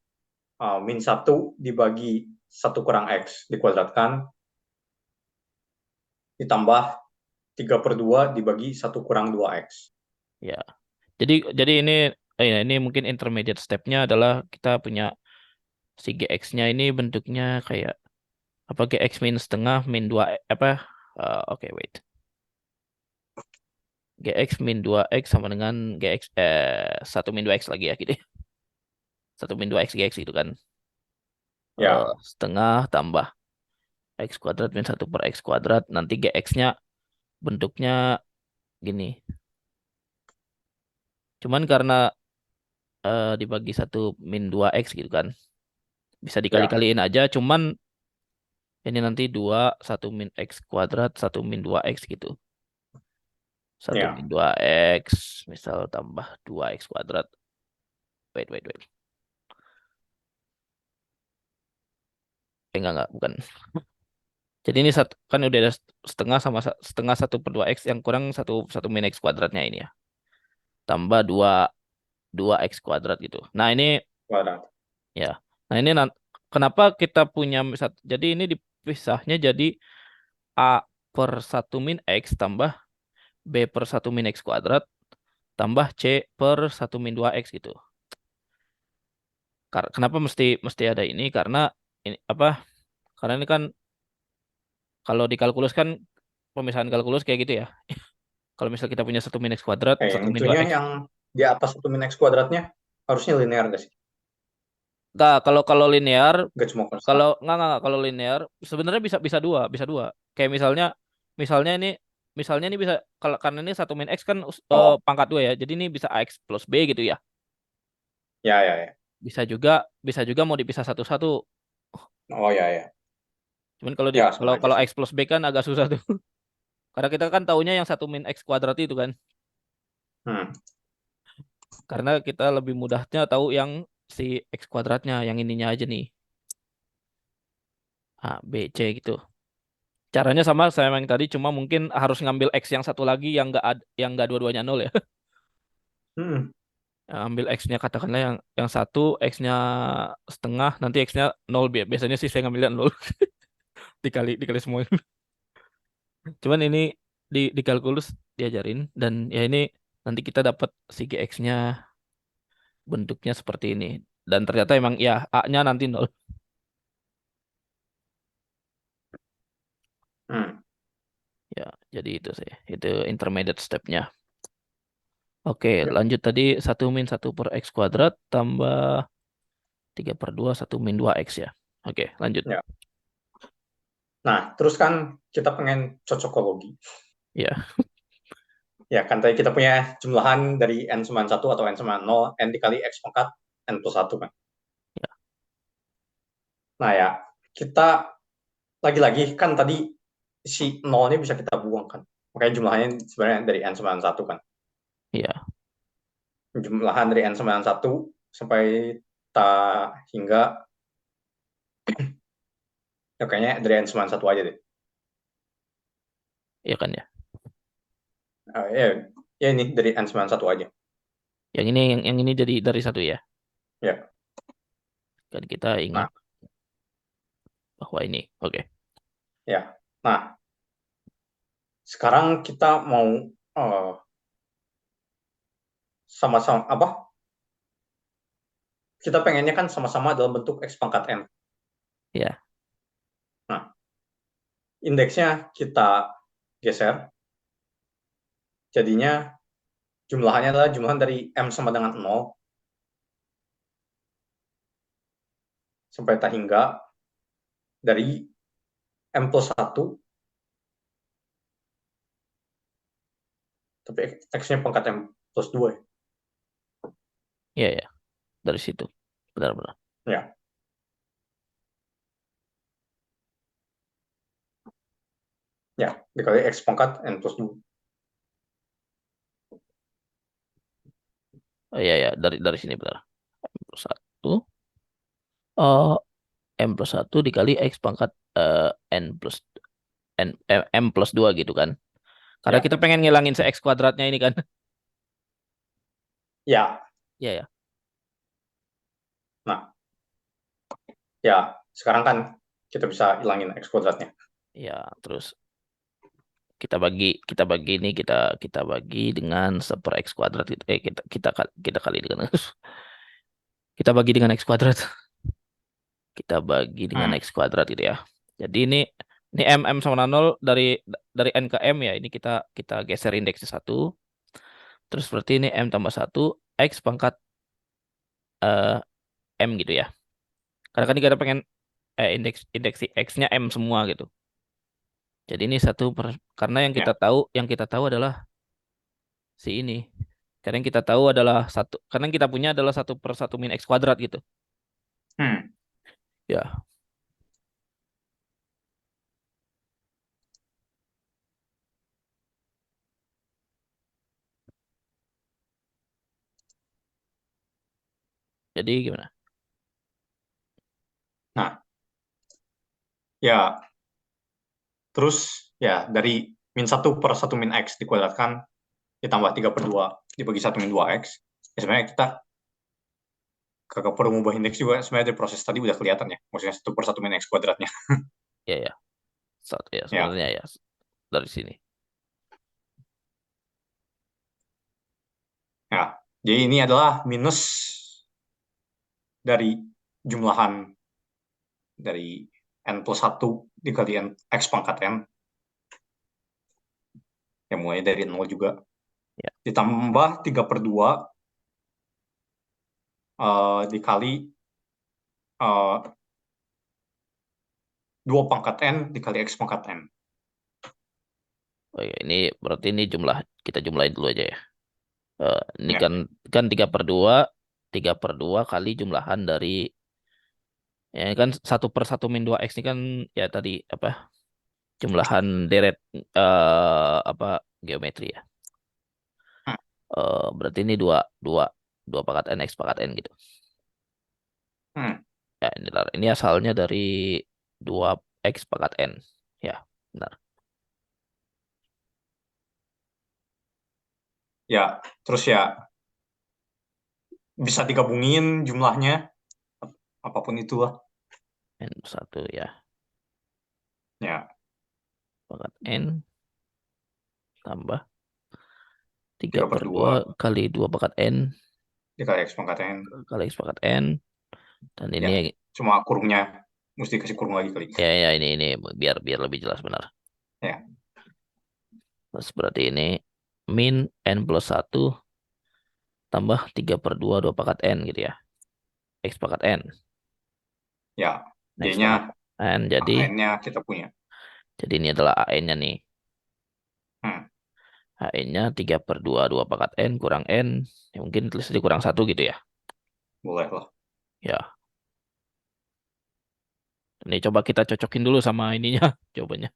S2: min 1 dibagi 1 kurang X dikuadratkan ditambah 3 per 2 dibagi 1 kurang 2X.
S1: Ya. Jadi ini mungkin intermediate step-nya adalah kita punya si GX-nya ini bentuknya kayak apa GX min setengah min 2 apa oke wait. GX min 2X sama dengan GX 1 min 2X lagi ya gitu ya. 1 min 2X GX itu kan.
S2: Ya,
S1: Setengah tambah X kuadrat min 1 per X kuadrat. Nanti GX-nya bentuknya gini. Cuman karena dibagi 1 min 2X gitu kan. Bisa
S2: ya,
S1: dikali-kaliin aja. Cuman ini nanti 2 1 min X kuadrat, 1 min 2X gitu. 1 min
S2: ya.
S1: 2X, misal tambah 2X kuadrat. Wait, wait, wait. Enggak, bukan. Jadi ini satu, kan udah ada setengah sama setengah 1/2X yang kurang satu min X kuadratnya ini ya. Tambah 2X kuadrat gitu. Nah ini
S2: Kuadrat.
S1: ya. Nah ini kenapa kita punya jadi ini dipisahnya jadi A per 1 min X tambah B per 1 min X kuadrat tambah C per 1 min 2X gitu. Kenapa mesti mesti ada ini? Karena ini apa? Karena ini kan kalau di kalkulus kan pemisahan kalkulus kayak gitu ya. Kalau misal kita punya 1 min X kuadrat,
S2: Yang
S1: 1 min
S2: itunya
S1: 2X.
S2: yang di atas 1 min X kuadratnya harusnya linear nggak sih?
S1: Enggak, kalau linear,
S2: Nggak cuma konstan.
S1: enggak, kalau linear sebenarnya bisa bisa dua. Kayak misalnya ini bisa kalau karena ini 1 min X kan
S2: Oh,
S1: pangkat 2 ya. Jadi ini bisa AX plus B gitu ya.
S2: ya, ya, ya.
S1: Bisa juga mau dipisah satu-satu.
S2: Oh, ya, ya.
S1: Cuman kalau di
S2: Ya, sama
S1: kalau
S2: aja
S1: kalau
S2: sih.
S1: X plus B kan agak susah tuh. Karena kita kan taunya yang 1 min X kuadrat itu kan.
S2: Hmm,
S1: Karena kita lebih mudahnya tahu yang si X kuadratnya, yang ininya aja nih. A, B, C gitu. Caranya sama saya yang tadi, cuma mungkin harus ngambil X yang satu lagi yang nggak dua-duanya nol ya.
S2: hmm,
S1: Ambil X-nya katakanlah yang satu X-nya setengah, nanti X-nya nol. Biasanya sih saya ngambilnya nol dikali semua. Cuman ini di kalkulus diajarin dan ya ini nanti kita dapat si GX-nya bentuknya seperti ini. Dan ternyata emang ya A-nya nanti nol.
S2: hmm.
S1: Ya, jadi itu sih. Itu intermediate step-nya. Oke,
S2: Ya,
S1: lanjut tadi 1 min 1 per X kuadrat tambah 3/2 1 min 2X ya. Oke, lanjut.
S2: ya. Nah, terus kan kita pengen cocokologi.
S1: Ya,
S2: Ya, kan tadi kita punya jumlahan dari n sama 1 atau n sama 0, n dikali x pangkat n plus 1 kan.
S1: ya,
S2: Nah, ya, kita lagi-lagi kan tadi si 0 ini bisa kita buang kan. Makanya jumlahnya sebenarnya dari n sama 1 kan.
S1: ya,
S2: Jumlahan dari n sama 1 sampai ta hingga ya kayaknya dari n sama 1 aja deh.
S1: ya kan ya.
S2: Ya, ya ini dari n sama 1 aja.
S1: Yang ini jadi dari satu ya.
S2: Ya.
S1: Kan kita ingat
S2: Nah,
S1: bahwa ini. Oke.
S2: ya. Nah, sekarang kita mau sama-sama apa? Kita pengennya kan sama-sama dalam bentuk x pangkat n.
S1: Ya,
S2: Nah, indeksnya kita geser. Jadinya jumlahannya adalah jumlahan dari m sama dengan 0 sampai tak hingga dari m plus 1, tapi x-nya pangkat m plus 2.
S1: ya, dari situ. Benar-benar.
S2: Ya, ya, dikali x pangkat n plus 2.
S1: Oh, iya, ya, dari sini benar. M plus 1. Oh, M plus 1 dikali X pangkat eh, N plus M plus 2 gitu kan. Karena
S2: Ya,
S1: kita pengen ngilangin se X kuadratnya ini kan.
S2: ya.
S1: Iya, ya.
S2: Nah, ya, sekarang kan kita bisa hilangin x kuadratnya.
S1: Ya, terus kita bagi ini kita bagi dengan 1/X kuadrat gitu. Kita kali dengan kita bagi dengan X kuadrat. Kita bagi dengan
S2: Hmm,
S1: X kuadrat gitu ya. Jadi ini M sama nol dari N ke M ya. Ini kita geser indeksnya satu. Terus berarti ini M tambah 1 X pangkat eh, M gitu ya. Karena kan kita pengen indeks si X-nya M semua gitu. Jadi ini karena
S2: Ya.
S1: yang kita tahu adalah si ini. Karena yang kita tahu adalah satu, karena yang kita punya adalah 1/1 min X kuadrat gitu.
S2: Hmm.
S1: Ya, jadi gimana?
S2: Nah, ya terus ya dari min 1/1 min X dikuadratkan ditambah 3/2 dibagi 1/2 X. Ya sebenarnya kita kagak perlu mengubah indeks juga. Sebenarnya dari proses tadi udah kelihatan ya. Maksudnya 1/1 min X kuadratnya.
S1: Ya ya, ya
S2: Ya.
S1: sebenarnya ya dari sini.
S2: Ya. Jadi ini adalah minus dari jumlahan dari n+1 dikali X pangkat N. Yang mulai dari 0 juga.
S1: Ya,
S2: Ditambah 3/2 dikali 2 pangkat N dikali X pangkat N.
S1: oh ya, ini berarti ini kita jumlahin dulu aja ya. Ini
S2: Ya.
S1: kan 3/2 kali jumlahan dari ya ini kan 1/1 min 2 X ini kan ya tadi apa jumlahan deret apa geometri ya.
S2: Hmm.
S1: Berarti ini dua dua dua pangkat N X pangkat N gitu.
S2: Hmm.
S1: Ya, ini asalnya dari 2 X pangkat N. Ya, benar.
S2: Ya, terus ya bisa digabungin jumlahnya apapun itulah.
S1: N1 ya.
S2: Ya,
S1: Pangkat N tambah tiga
S2: tiga
S1: per
S2: per
S1: dua
S2: dua
S1: kali 2 pangkat N
S2: dikali X pangkat N.
S1: kali X pangkat N. Dan
S2: Ya,
S1: ini
S2: cuma kurungnya mesti kasih kurung lagi kali.
S1: ya ini biar biar lebih jelas benar.
S2: Ya.
S1: Terus berarti ini min N+1 tambah 3/2 pangkat N gitu ya. X pangkat N.
S2: Ya,
S1: X pangkat
S2: D-nya
S1: N.
S2: N-nya kita punya.
S1: Jadi ini adalah AN-nya nih.
S2: Hmm,
S1: AN-nya 3/2 pangkat N kurang N. Ya, mungkin tulis di kurang satu gitu ya.
S2: boleh lah.
S1: Ya, ini coba kita cocokin dulu sama ininya. Cobanya.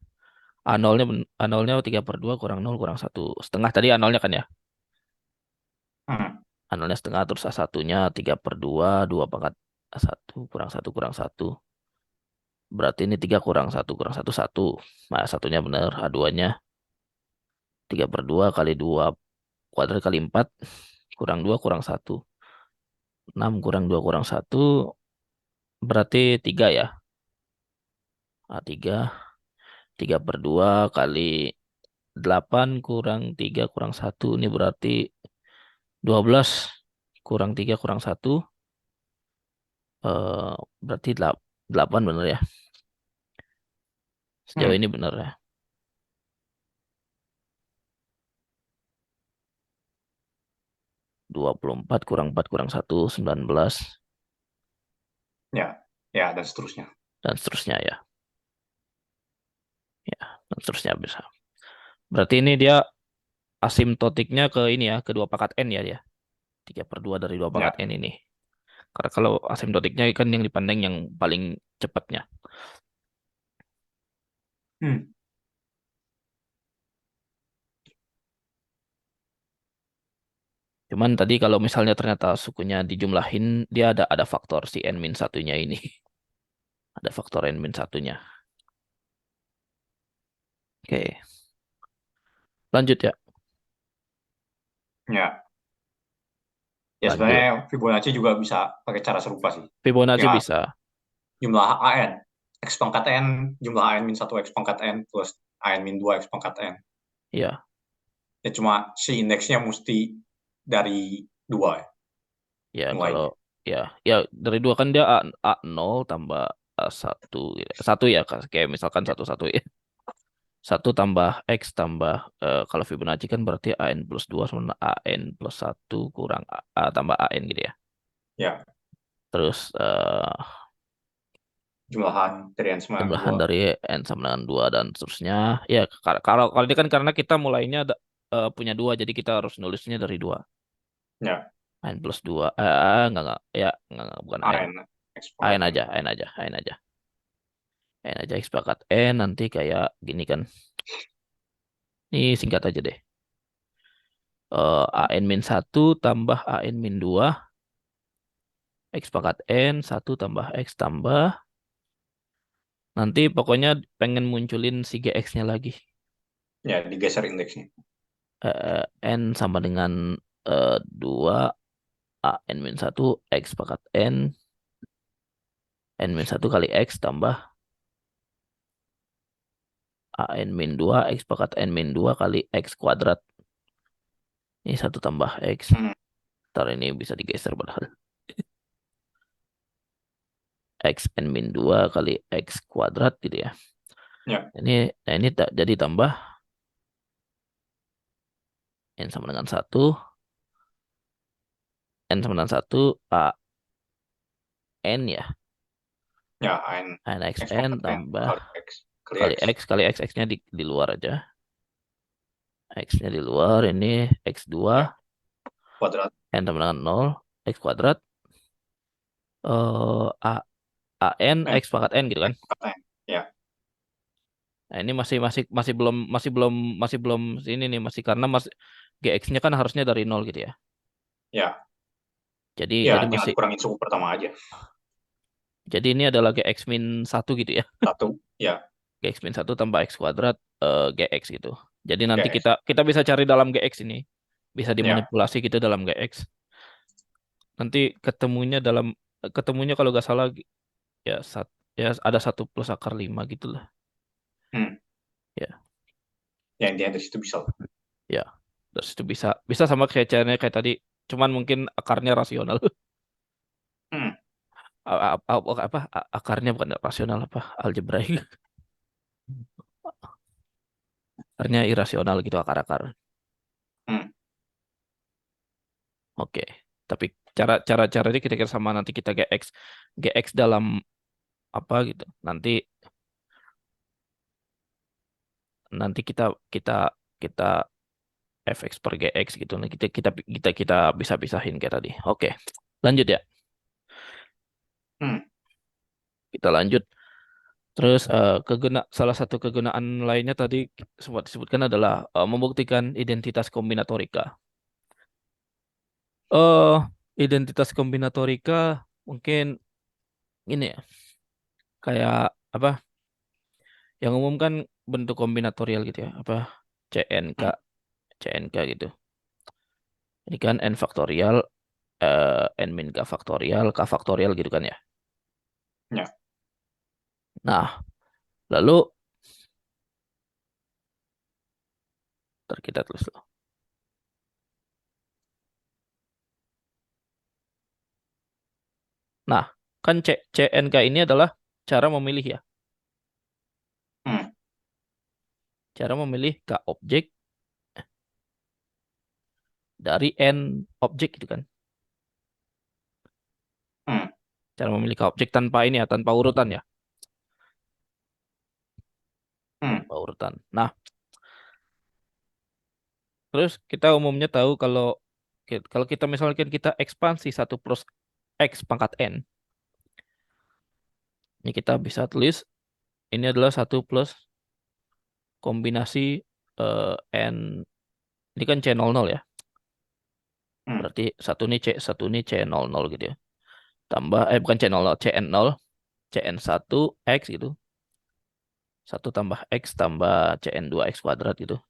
S1: A0-nya 3/2 kurang 0 kurang 1/2. Tadi A0-nya kan ya.
S2: Hmm,
S1: A0-nya setengah terus A1-nya 3/2 2 pangkat A1 kurang 1 berarti ini 3 kurang 1 1. Nah, satunya benar. A2-nya 3/2 kali 2 kuadrat kali 4 kurang 2 kurang 1. 6 kurang 2 kurang 1 berarti 3 ya. A3 3/2 kali 8 kurang 3 kurang 1 ini berarti 12 kurang 3 kurang 1 eh berarti 8 bener ya. Sejauh
S2: hmm,
S1: ini bener ya. 24 kurang 4 kurang 1 19
S2: ya, ya, dan seterusnya.
S1: dan seterusnya ya. Ya, dan seterusnya bisa. Berarti ini dia asimtotiknya ke ini ya, ke 2 pangkat N ya dia. 3/2 dari 2 pangkat N
S2: Ya.
S1: ini. Karena kalau asimtotiknya kan yang dipandang yang paling cepatnya.
S2: Hmm,
S1: Cuman tadi kalau misalnya ternyata sukunya dijumlahin, dia ada faktor si N-1-nya ini. Ada faktor N-1-nya. Oke, lanjut ya.
S2: ya. Ya
S1: Lanjut.
S2: sebenarnya Fibonacci juga bisa pakai cara serupa sih.
S1: Fibonacci
S2: Ya,
S1: bisa.
S2: jumlah AN X pangkat N, jumlah AN-1 X pangkat N plus AN-2 X pangkat N.
S1: Ya,
S2: Ya cuma si indeksnya mesti dari 2 ya,
S1: ya kalau
S2: mulainya.
S1: ya ya dari 2 kan dia A0 tambah A1 gitu. 1 ya kayak misalkan
S2: Ya.
S1: 1 1 ya. 1 tambah X tambah, kalau Fibonacci kan berarti AN plus 2 sama AN plus 1 kurang A tambah AN gitu ya.
S2: Ya,
S1: Terus
S2: jumlahan dari N sama
S1: jumlahan
S2: 2.
S1: dari N sama dengan 2 dan seterusnya. Ya, kalau kalau ini kan karena kita mulainya punya 2, jadi kita harus nulisnya dari 2.
S2: Ya,
S1: AN plus 2. Enggak. Ya, enggak, bukan AN.
S2: AN, X pangkat N.
S1: AN aja, X pangkat N, nanti kayak gini kan. Ini singkat aja deh. AN min 1 tambah AN min 2. X pangkat N, 1 tambah X tambah. Nanti pokoknya pengen munculin si GX-nya lagi.
S2: Ya, digeser indeksnya.
S1: N sama dengan 2 AN min 1 X pangkat N min 1 kali X tambah AN min 2 X pangkat N min 2 kali X kuadrat. Ini 1 tambah X.
S2: Hmm.
S1: Ntar ini bisa digeser padahal. X N min 2 kali X kuadrat gitu ya.
S2: Ya,
S1: Ini jadi tambah N sama dengan 1. N sama dengan 1 A N ya.
S2: ya, AN
S1: N X
S2: X
S1: N
S2: pangkat N
S1: tambah
S2: kali X kali
S1: kali
S2: X.
S1: X X-nya di luar aja. X-nya di luar, ini X2
S2: Ya, kuadrat.
S1: N sama dengan 0 X kuadrat, A AN
S2: N,
S1: X pangkat N gitu kan.
S2: X pangkat N. Ya,
S1: Nah, ini masih belum ini nih, masih karena GX-nya kan harusnya dari 0 gitu ya.
S2: ya,
S1: Jadi
S2: ya,
S1: jadi
S2: tinggal
S1: masih
S2: dikurangin suku pertama aja.
S1: jadi ini adalah GX min 1 gitu ya.
S2: Satu, ya,
S1: GX min 1 tambah X kuadrat, GX gitu. Jadi nanti
S2: GX.
S1: kita kita bisa cari dalam GX ini. Bisa
S2: Ya,
S1: dimanipulasi gitu dalam GX. Nanti ketemunya kalau nggak salah ya ya ada 1 plus akar 5 gitu lah.
S2: hmm.
S1: Ya,
S2: Ya, intinya dari situ bisa.
S1: ya. Terus itu bisa bisa sama kayak caranya kayak tadi, cuman mungkin akarnya rasional.
S2: Hmm.
S1: Akarnya bukan rasional, algebraik. Akarnya irasional gitu, akar-akar.
S2: Hmm.
S1: Oke. Tapi cara-caranya kita sama, nanti kita GX dalam apa gitu. Nanti nanti kita kita kita fx per GX gitu. Nah, kita bisa pisahin kayak tadi. Oke. Lanjut ya.
S2: Hmm.
S1: Kita lanjut. Terus salah satu kegunaan lainnya tadi sempat disebutkan adalah membuktikan identitas kombinatorika. eh Identitas kombinatorika mungkin ini ya, kayak apa? Yang umum kan bentuk kombinatorial gitu ya, apa CNK,
S2: Hmm.
S1: CNK gitu. Ini kan n faktorial, n min k faktorial gitu kan ya.
S2: Ya.
S1: Nah, lalu ntar kita tulis dulu. Nah, kan CNK ini adalah cara memilih ya.
S2: Hmm.
S1: Cara memilih K objek dari N objek gitu kan.
S2: Hmm.
S1: Cara memilih K objek tanpa ini ya, tanpa urutan ya.
S2: Hmm.
S1: Tanpa urutan. Nah, terus kita umumnya tahu kalau kita misalkan kita ekspansi 1 plus X pangkat N. Ini kita bisa tulis ini adalah 1 plus kombinasi N. Ini kan C00 ya.
S2: Hmm.
S1: Berarti satu ini C00 gitu ya. Tambah bukan C00, CN0, CN1 X gitu. 1 tambah X tambah CN2 X kuadrat gitu.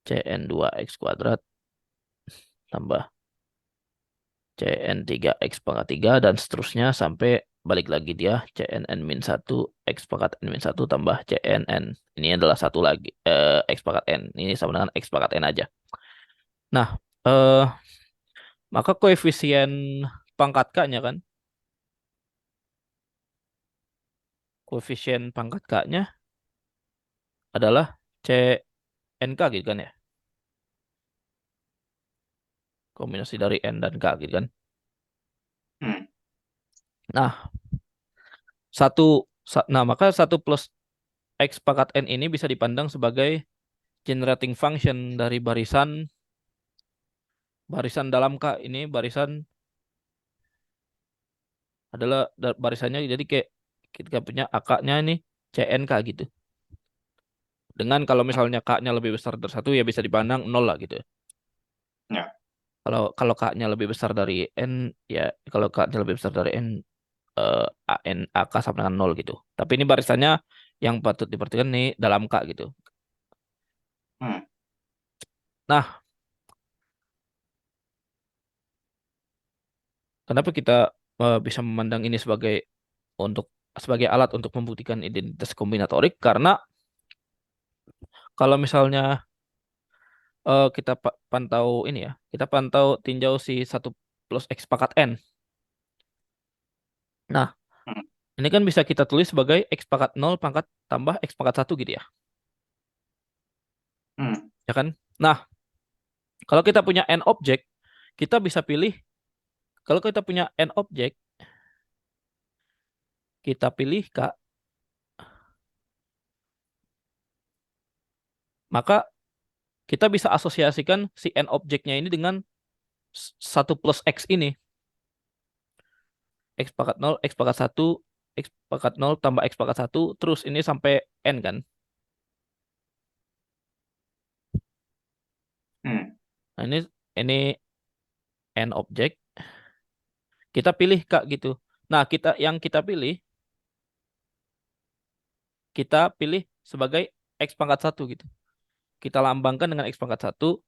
S1: CN2 X kuadrat tambah CN3 X pangkat 3 dan seterusnya sampai balik lagi dia CNN min 1 X pangkat N min 1 tambah CNN. Ini adalah satu lagi X pangkat N. Ini sama dengan X pangkat N aja. Nah, maka koefisien pangkat K-nya kan, koefisien pangkat K-nya adalah CNK gitu kan ya. Kombinasi dari N dan K gitu kan.
S2: Hmm.
S1: Nah, maka 1 plus X pangkat N ini bisa dipandang sebagai generating function dari barisan barisan dalam K ini adalah barisannya jadi kayak kita punya AK-nya ini CNK gitu. Dengan kalau misalnya K-nya lebih besar dari 1 ya bisa dipandang 0 lah gitu.
S2: Ya.
S1: Kalau kalau K-nya lebih besar dari N ya kalau K-nya lebih besar dari N AN AK sama dengan 0 gitu. Tapi ini barisannya yang patut diperhatikan nih dalam K gitu.
S2: Hmm.
S1: Nah, kenapa kita bisa memandang ini untuk sebagai alat untuk membuktikan identitas kombinatorik? Karena kalau misalnya kita pantau ini ya, kita pantau tinjau si 1 plus X pangkat N. Nah,
S2: Hmm.
S1: ini kan bisa kita tulis sebagai X pangkat 0 pangkat tambah X pangkat 1 gitu ya.
S2: Hmm.
S1: Ya kan? Nah, kalau kita punya N objek, kita bisa pilih, kalau kita punya N objek, kita pilih K, maka kita bisa asosiasikan si N objeknya ini dengan 1 plus X ini. X pangkat 0, X pangkat 1, X pangkat 0 tambah X pangkat 1, terus ini sampai N kan.
S2: Hmm.
S1: Nah, ini N objek, kita pilih Kak gitu. Nah, kita pilih sebagai X pangkat 1 gitu. Kita lambangkan dengan X pangkat 1,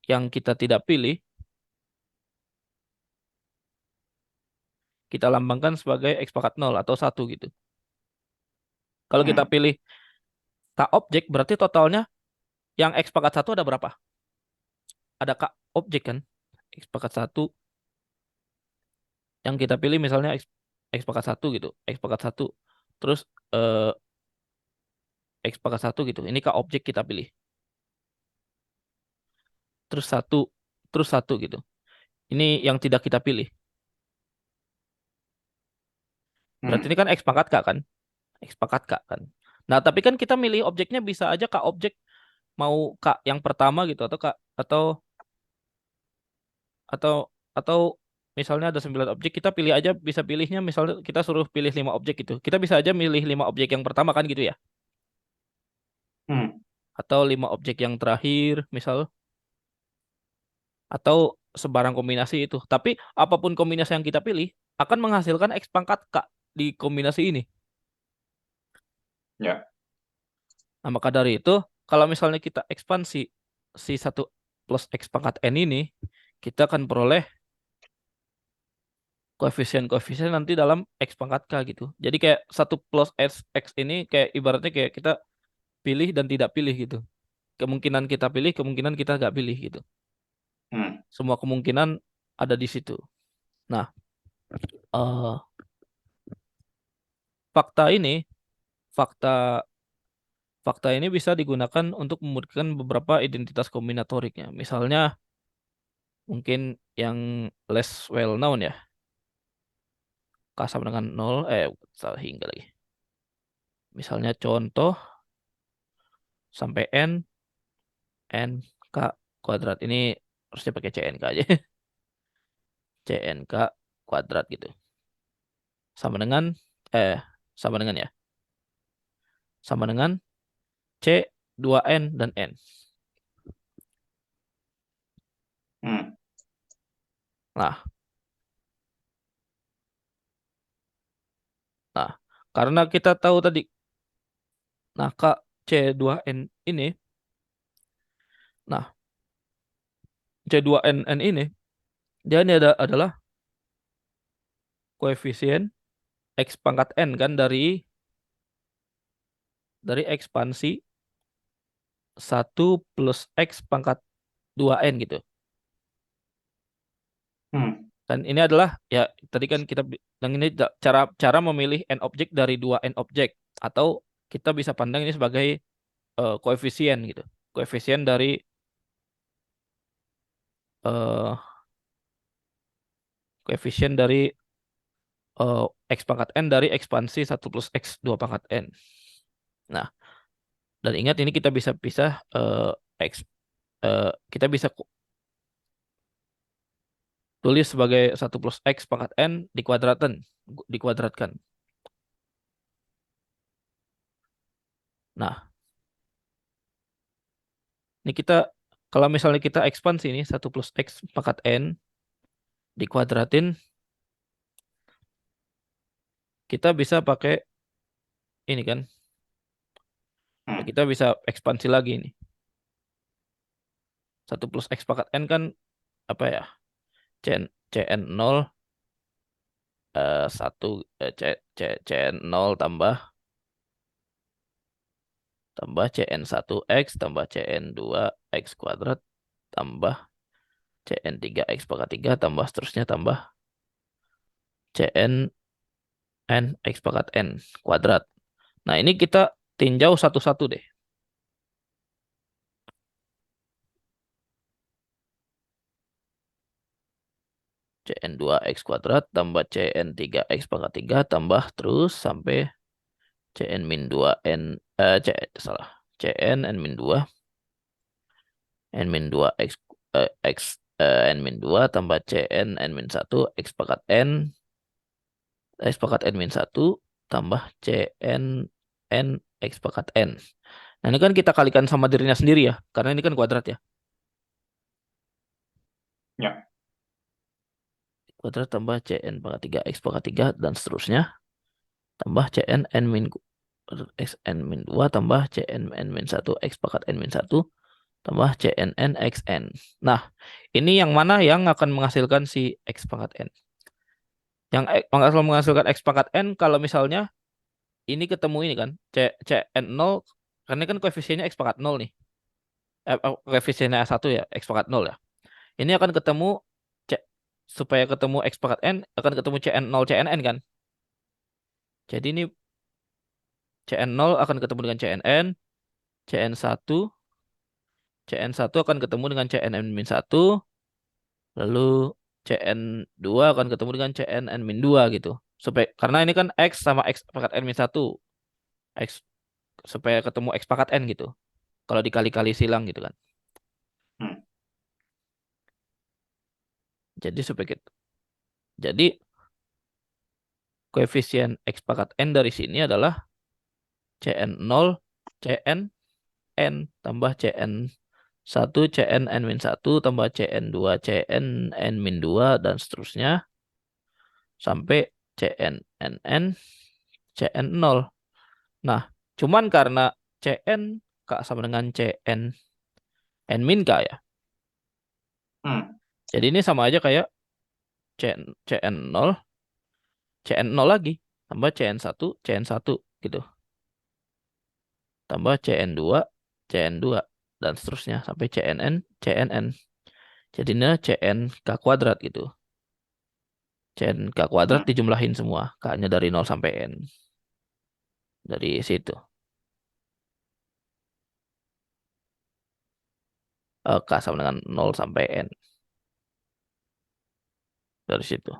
S1: yang kita tidak pilih, kita lambangkan sebagai X pangkat 0 atau 1 gitu. Kalau kita
S2: Hmm.
S1: pilih K objek, berarti totalnya yang X pangkat 1 ada berapa? Ada K objek kan? X pangkat 1 yang kita pilih misalnya X pangkat 1 gitu. X pangkat 1. Terus eh, X pangkat 1 gitu. Ini K objek kita pilih. Terus 1. Terus 1 gitu. Ini yang tidak kita pilih. Berarti
S2: Hmm.
S1: ini kan X pangkat K kan? X pangkat K kan. Nah, tapi kan kita milih objeknya bisa aja K objek mau K yang pertama gitu atau K atau atau misalnya ada 9 objek, kita pilih aja, bisa pilihnya misalnya kita suruh pilih 5 objek gitu. Kita bisa aja milih 5 objek yang pertama kan gitu ya.
S2: Hmm.
S1: Atau 5 objek yang terakhir misal, atau sebarang kombinasi itu. Tapi apapun kombinasi yang kita pilih akan menghasilkan X pangkat K di kombinasi ini.
S2: Ya.
S1: Nah, maka dari itu, kalau misalnya kita ekspansi si 1 plus X pangkat N ini, kita akan peroleh koefisien-koefisien nanti dalam X pangkat K gitu. Jadi kayak 1 plus X ini kayak ibaratnya kayak kita pilih dan tidak pilih gitu. Kemungkinan kita pilih, kemungkinan kita nggak pilih gitu.
S2: Hmm.
S1: Semua kemungkinan ada di situ. Nah, eh, fakta ini, fakta fakta ini bisa digunakan untuk membuktikan beberapa identitas kombinatoriknya. Misalnya mungkin yang less well known ya, K sama dengan 0, salah hingga lagi. Misalnya contoh sampai N K kuadrat. Ini harusnya pakai CNK aja. CNK kuadrat gitu. Sama dengan, eh, sama dengan ya. Sama dengan C 2N dan N.
S2: Hmm.
S1: Nah, nah, karena kita tahu tadi, nah K C 2N ini, nah C 2N N ini, dia ini adalah koefisien X pangkat N kan dari ekspansi 1 plus X pangkat 2N gitu.
S2: Hmm.
S1: Dan ini adalah ya tadi kan dan ini cara cara memilih n objek dari 2 n objek, atau kita bisa pandang ini sebagai koefisien gitu. Koefisien dari eh, koefisien dari X pangkat N dari ekspansi 1 plus X 2 pangkat N. Nah, dan ingat ini kita bisa pisah X, kita bisa tulis sebagai 1 plus X pangkat N dikuadratkan. Nah, ini kita kalau misalnya kita ekspansi ini 1 plus X pangkat N dikuadratin, kita bisa pakai ini kan. Ya,
S2: Hmm.
S1: kita bisa ekspansi lagi ini. 1 plus X pangkat N kan apa ya? Cn 0 1 Cn 0 tambah Cn 1 X tambah Cn 2 X kuadrat tambah Cn 3 X pangkat 3 tambah seterusnya tambah Cn n X pangkat N kuadrat. Nah, ini kita tinjau satu-satu deh. Cn 2 X kuadrat tambah Cn 3 X pangkat 3 tambah terus sampai Cn min 2 N salah. Cn n min 2 N min 2 X X N min 2 tambah Cn n min 1 X pangkat N X pangkat N min 1 tambah Cn n X pangkat N. Nah, ini kan kita kalikan sama dirinya sendiri ya, karena ini kan kuadrat ya.
S2: Ya.
S1: Kuadrat tambah Cn pangkat 3 X pangkat 3 dan seterusnya. Tambah Cn n min X n min 2 tambah Cn n min 1 X pangkat N min 1 tambah Cnn Xn. Nah, ini yang mana yang akan menghasilkan si X pangkat N? Yang menghasilkan X pangkat N kalau misalnya ini ketemu ini kan, Cn0, karena ini kan koefisiennya X pangkat 0 nih. Koefisiennya 1 ya, X pangkat 0 ya. Ini akan ketemu C, supaya ketemu X pangkat N, akan ketemu Cn0 Cnn kan. Jadi ini Cn0 akan ketemu dengan Cnn, Cn1, Cn1 akan ketemu dengan Cnn-1, lalu Cn2 akan ketemu dengan Cnn-2 gitu. Supaya karena ini kan X sama X pangkat N-1. X supaya ketemu X pangkat N gitu. Kalau dikali-kali silang gitu kan.
S2: Hmm.
S1: Jadi supaya gitu. Jadi koefisien X pangkat N dari sini adalah Cn0 Cn N tambah Cn1 Cn-1 tambah Cn2 Cn-2 dan seterusnya sampai Cn Cn0. Nah, cuman karena Cn K sama dengan Cn N min K ya.
S2: Hmm.
S1: Jadi ini sama aja kayak Cn0 Cn0 lagi tambah Cn1 gitu. Tambah Cn2 dan seterusnya sampai Cnn. Jadi ini Cn K kuadrat gitu. Cn K kuadrat
S2: Hmm.
S1: dijumlahin semua. K-nya dari 0 sampai N. Dari situ. K sama dengan 0 sampai N. Dari situ.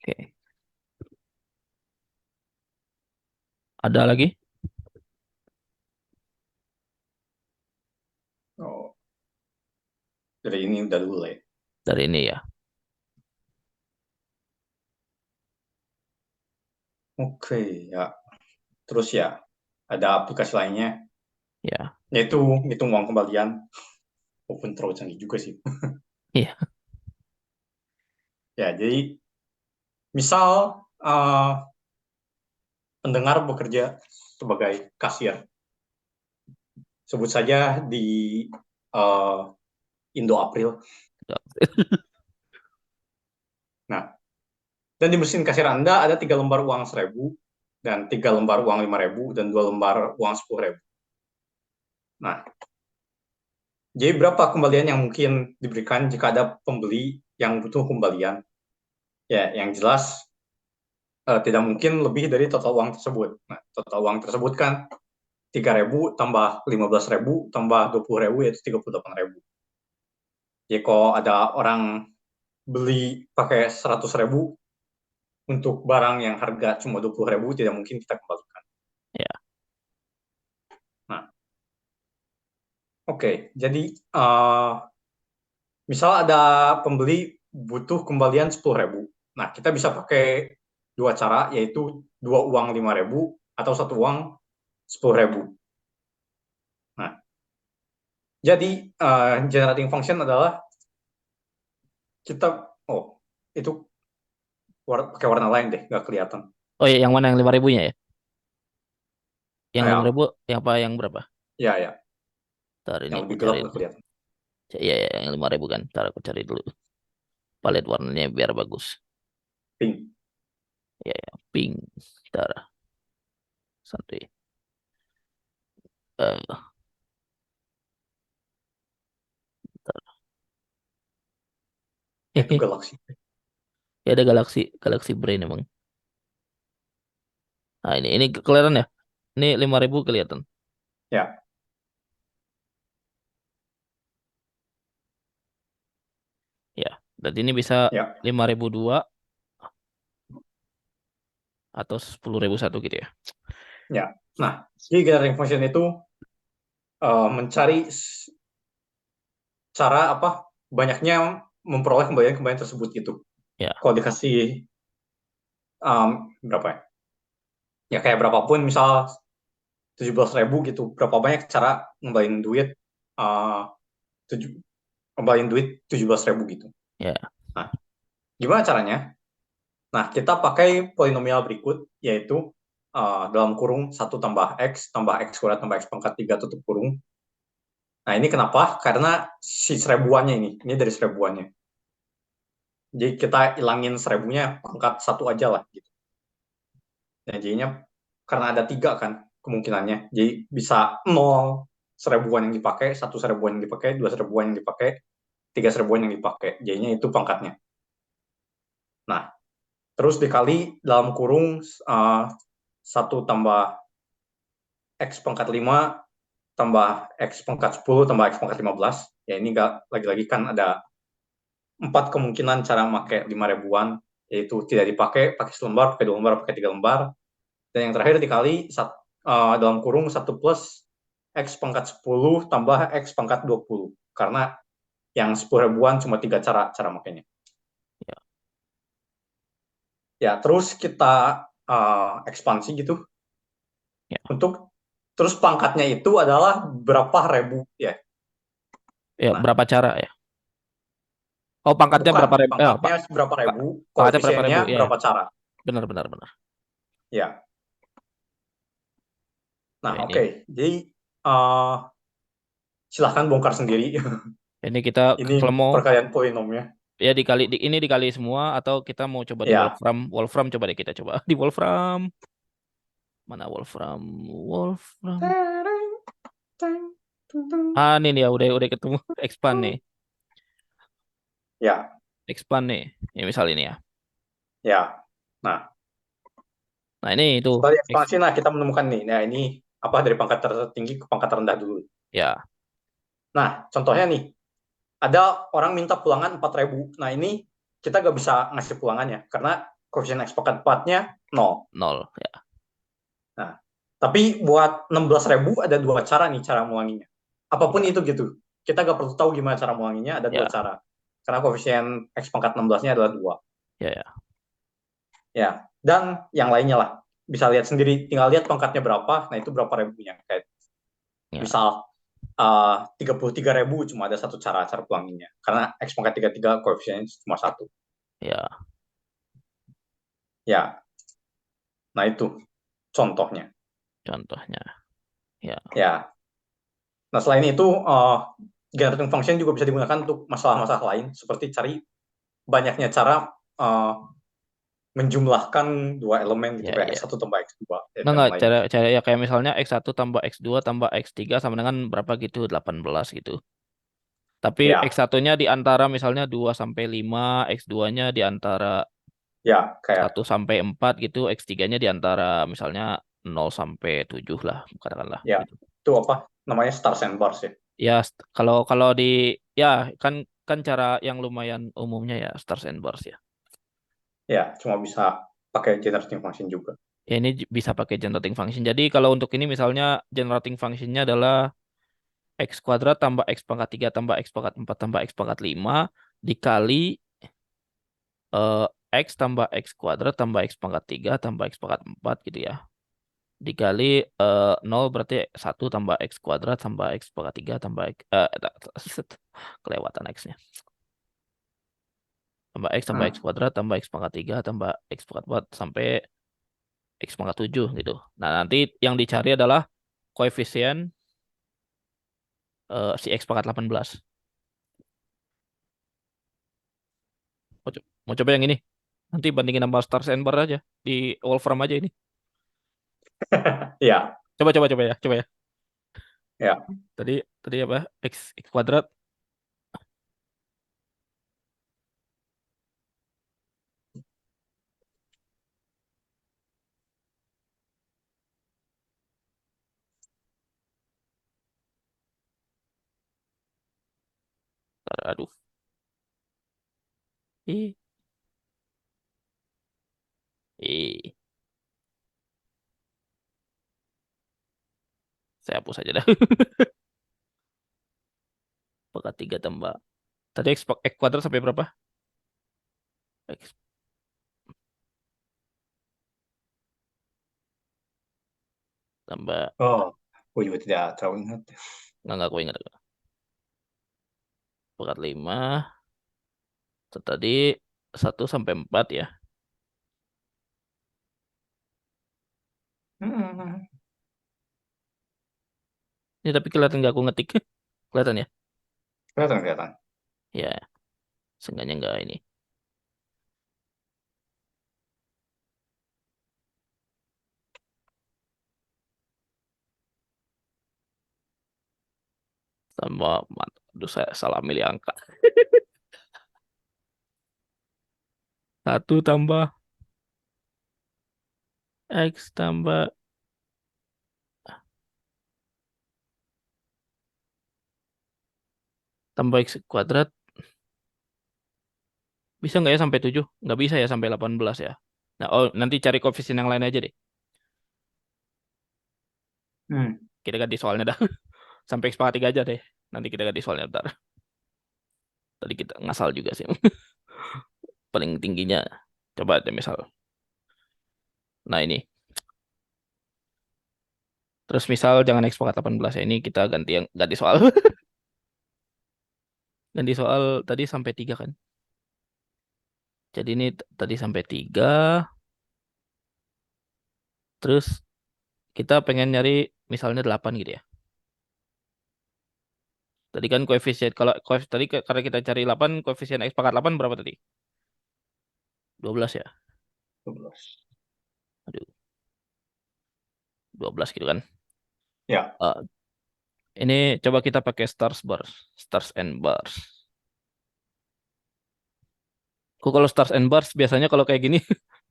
S1: Oke. Ada lagi?
S2: Oh, dari ini udah dulu ya.
S1: Dari ini ya.
S2: Oke, ya. Terus ya, ada aplikasi lainnya,
S1: Ya.
S2: yaitu hitung uang kembalian. Walaupun terlalu canggih juga sih.
S1: Iya.
S2: Ya, jadi misal pendengar bekerja sebagai kasir. Sebut saja di uh, Indo April. Nah, dan di mesin kasir Anda ada 3 lembar uang 1.000, dan 3 lembar uang 5.000, dan 2 lembar uang 10.000. Nah, jadi berapa kembalian yang mungkin diberikan jika ada pembeli yang butuh kembalian? Ya, yang jelas tidak mungkin lebih dari total uang tersebut. Nah, total uang tersebut kan 3.000 tambah 15.000 tambah 20.000 yaitu 38.000. Jadi kalau ada orang beli pakai 100.000 untuk barang yang harga cuma 20.000, tidak mungkin kita kembalikan.
S1: Ya.
S2: Nah, oke. Jadi misal ada pembeli butuh kembalian 10.000. Nah, kita bisa pakai dua cara, yaitu dua uang 5.000 atau satu uang 10.000. Nah, jadi generating function adalah kita, itu pakai warna lain deh, nggak kelihatan.
S1: Oh ya, yang mana yang 5.000-nya ya? Yang lima
S2: Ya,
S1: ribu, yang apa yang berapa?
S2: ya,
S1: Ntar ini
S2: yang
S1: aku
S2: lebih gelap
S1: cari.
S2: nggak kelihatan.
S1: Iya, ya, yang 5.000 kan. Ntar aku cari dulu palet warnanya biar bagus.
S2: Pink.
S1: Ya, ya, pink. Ntar santai. Eh,
S2: Itu galaksi.
S1: ya ada Galaxy Brain emang. Nah, ini kelihatan ya? Ini 5.000 kelihatan.
S2: Ya,
S1: Ya, dan ini bisa
S2: ya,
S1: 5.002 atau 10.001 gitu ya.
S2: ya. Nah, jadi generating function itu mencari cara apa banyaknya memperoleh kembalian-kembalian tersebut gitu.
S1: Ya,
S2: Kalau dikasih berapa ya? Ya kayak berapapun, misal 17.000 gitu, berapa banyak cara ngembaliin duit, uh, ngembaliin duit 17.000 gitu.
S1: ya,
S2: Nah, gimana caranya? Nah, kita pakai polinomial berikut, yaitu dalam kurung 1 tambah x kuadrat tambah x pangkat 3 tutup kurung. Nah, ini kenapa? Karena si seribuannya ini dari seribuannya. Jadi kita hilangin seribunya, pangkat 1 aja lah gitu. Nah, jadinya karena ada 3 kan kemungkinannya, jadi bisa 0 seribuan yang dipakai, 1 seribuan yang dipakai, 2 seribuan yang dipakai, 3 seribuan yang dipakai. Jadinya itu pangkatnya. Nah, terus dikali dalam kurung 1 tambah x pangkat 5 tambah x pangkat 10 tambah x pangkat 15. Ya ini lagi-lagi kan ada 4 kemungkinan cara pakai 5 ribuan, yaitu tidak dipakai, pakai selembar, pakai 2 lembar, pakai 3 lembar. Dan yang terakhir dikali dalam kurung 1 plus x pangkat 10 tambah x pangkat 20. Karena yang 10 ribuan cuma 3 cara makanya.
S1: ya,
S2: Ya, terus kita ekspansi gitu.
S1: ya.
S2: Terus pangkatnya itu adalah berapa ribu ya.
S1: Ya,
S2: Nah,
S1: berapa cara ya? Oh, pangkatnya
S2: bukan,
S1: berapa ribu?
S2: pangkatnya berapa ribu,
S1: Pangkatnya berapa
S2: koefisiennya
S1: ribu? Ya, ya.
S2: berapa cara.
S1: Benar, benar, benar.
S2: Ya. Nah,
S1: Ya,
S2: oke.
S1: ini.
S2: Jadi uh, silahkan bongkar sendiri.
S1: Ini kita
S2: Ini
S1: kalau mau
S2: perkalian polinomnya.
S1: ya ini dikali semua atau kita mau coba di
S2: Ya.
S1: Wolfram. Wolfram coba deh kita coba di Wolfram. Mana Wolfram? Wolfram. Ah, ini dia udah ketemu expand nih.
S2: Ya,
S1: Expand nih. Ya misal ini ya.
S2: ya. Nah,
S1: Nah, ini itu.
S2: setelah ekspansi, nah kita menemukan nih. Nah, ini apa dari pangkat tertinggi ke pangkat terendah dulu.
S1: Ya,
S2: Nah, contohnya nih, ada orang minta pulangan 4.000. Nah, ini kita nggak bisa ngasih pulangannya karena koefisien X pangkat 4-nya 0.
S1: nol ya.
S2: Nah, tapi buat 16.000 ada dua cara nih cara mengulanginya. Apapun
S1: Ya,
S2: itu gitu. Kita nggak perlu tahu gimana cara mengulanginya, ada dua
S1: ya,
S2: cara. Karena koefisien X pangkat 16-nya adalah 2.
S1: ya, ya.
S2: Ya, dan yang lainnya lah. Bisa lihat sendiri, tinggal lihat pangkatnya berapa, nah itu berapa ribunya. Kayak
S1: Ya,
S2: misal 33.000 cuma ada satu cara pulanginnya. Karena X pangkat 33 koefisiennya cuma satu.
S1: ya,
S2: Ya, nah itu contohnya.
S1: contohnya. Ya,
S2: Ya, nah selain itu, generating function juga bisa digunakan untuk masalah-masalah lain, seperti cari banyaknya cara menjumlahkan dua elemen gitu,
S1: ya,
S2: kayak
S1: ya.
S2: X1 tambah X2, dan
S1: Enggak,
S2: lainnya.
S1: cara ya kayak misalnya X1 tambah X2 tambah X3 sama dengan berapa gitu? 18 gitu. Tapi
S2: Ya,
S1: X1-nya di antara misalnya 2 sampai 5, X2-nya di antara
S2: ya, kayak
S1: 1 sampai 4 gitu, X3-nya di antara misalnya 0 sampai 7 lah, katakanlah
S2: Ya,
S1: gitu.
S2: itu apa namanya stars and bars ya.
S1: Ya, kalau kalau di ya kan kan cara yang lumayan umumnya ya stars and bars ya.
S2: Ya, cuma bisa pakai generating function juga.
S1: Ya ini bisa pakai generating function. Jadi kalau untuk ini misalnya generating functionnya adalah x kuadrat tambah x pangkat 3 tambah x pangkat 4 tambah x pangkat 5 dikali eh, x tambah x kuadrat tambah x pangkat 3 tambah x pangkat 4 gitu ya. Dikali 0 berarti 1 tambah x kuadrat tambah x pangkat 3 tambah x, kelewatan x-nya. Tambah x tambah x
S2: Hmm.
S1: kuadrat tambah x pangkat 3 tambah x pangkat 4 sampai x pangkat 7 gitu. Nah, nanti yang dicari adalah koefisien si x pangkat 18. Mau coba yang ini? Nanti bandingin sama Stars and Bar aja. Di Wolfram aja ini.
S2: Ya,
S1: Coba ya. Coba ya.
S2: ya.
S1: Tadi tadi apa? X kuadrat. Aduh. Ih. Ih. Saya hapus aja dah. Pangkat 3 tambah. Tadi X kuadrat sampai berapa? X tambah.
S2: Oh, gue juga tidak terlalu ingat.
S1: Nggak aku ingat. Pangkat 5. Tadi 1 sampai 4 ya.
S2: Hmm.
S1: Ini tapi kelihatan nggak aku ngetik. Kelihatan ya?
S2: Kelihatan, kelihatan.
S1: Ya, seenggaknya nggak ini. Tambah. Aduh, saya salah milih angka. 1 tambah X tambah X kuadrat. Bisa nggak ya sampai 7? Nggak bisa ya sampai 18 ya. Nah, oh, nanti cari koefisien yang lain aja deh.
S2: Hmm.
S1: Kita ganti soalnya dah. Sampai X pangkat 3 aja deh. Nanti kita ganti soalnya ntar. Tadi kita ngasal juga sih. Paling tingginya. Coba deh misal. Nah ini. Terus misal jangan X pangkat 18 ya. Ini kita ganti soal. Ganti soal tadi sampai 3 kan. Jadi ini tadi sampai 3. Terus kita pengen nyari misalnya 8 gitu ya. Tadi kan koefisien kalau tadi karena kita cari 8 koefisien X pangkat 8 berapa tadi? 12 ya.
S2: 12.
S1: Aduh, 12 gitu kan.
S2: Ya,
S1: Eh, ini coba kita pakai stars and bars. Aku kalau stars and bars biasanya kalau kayak gini,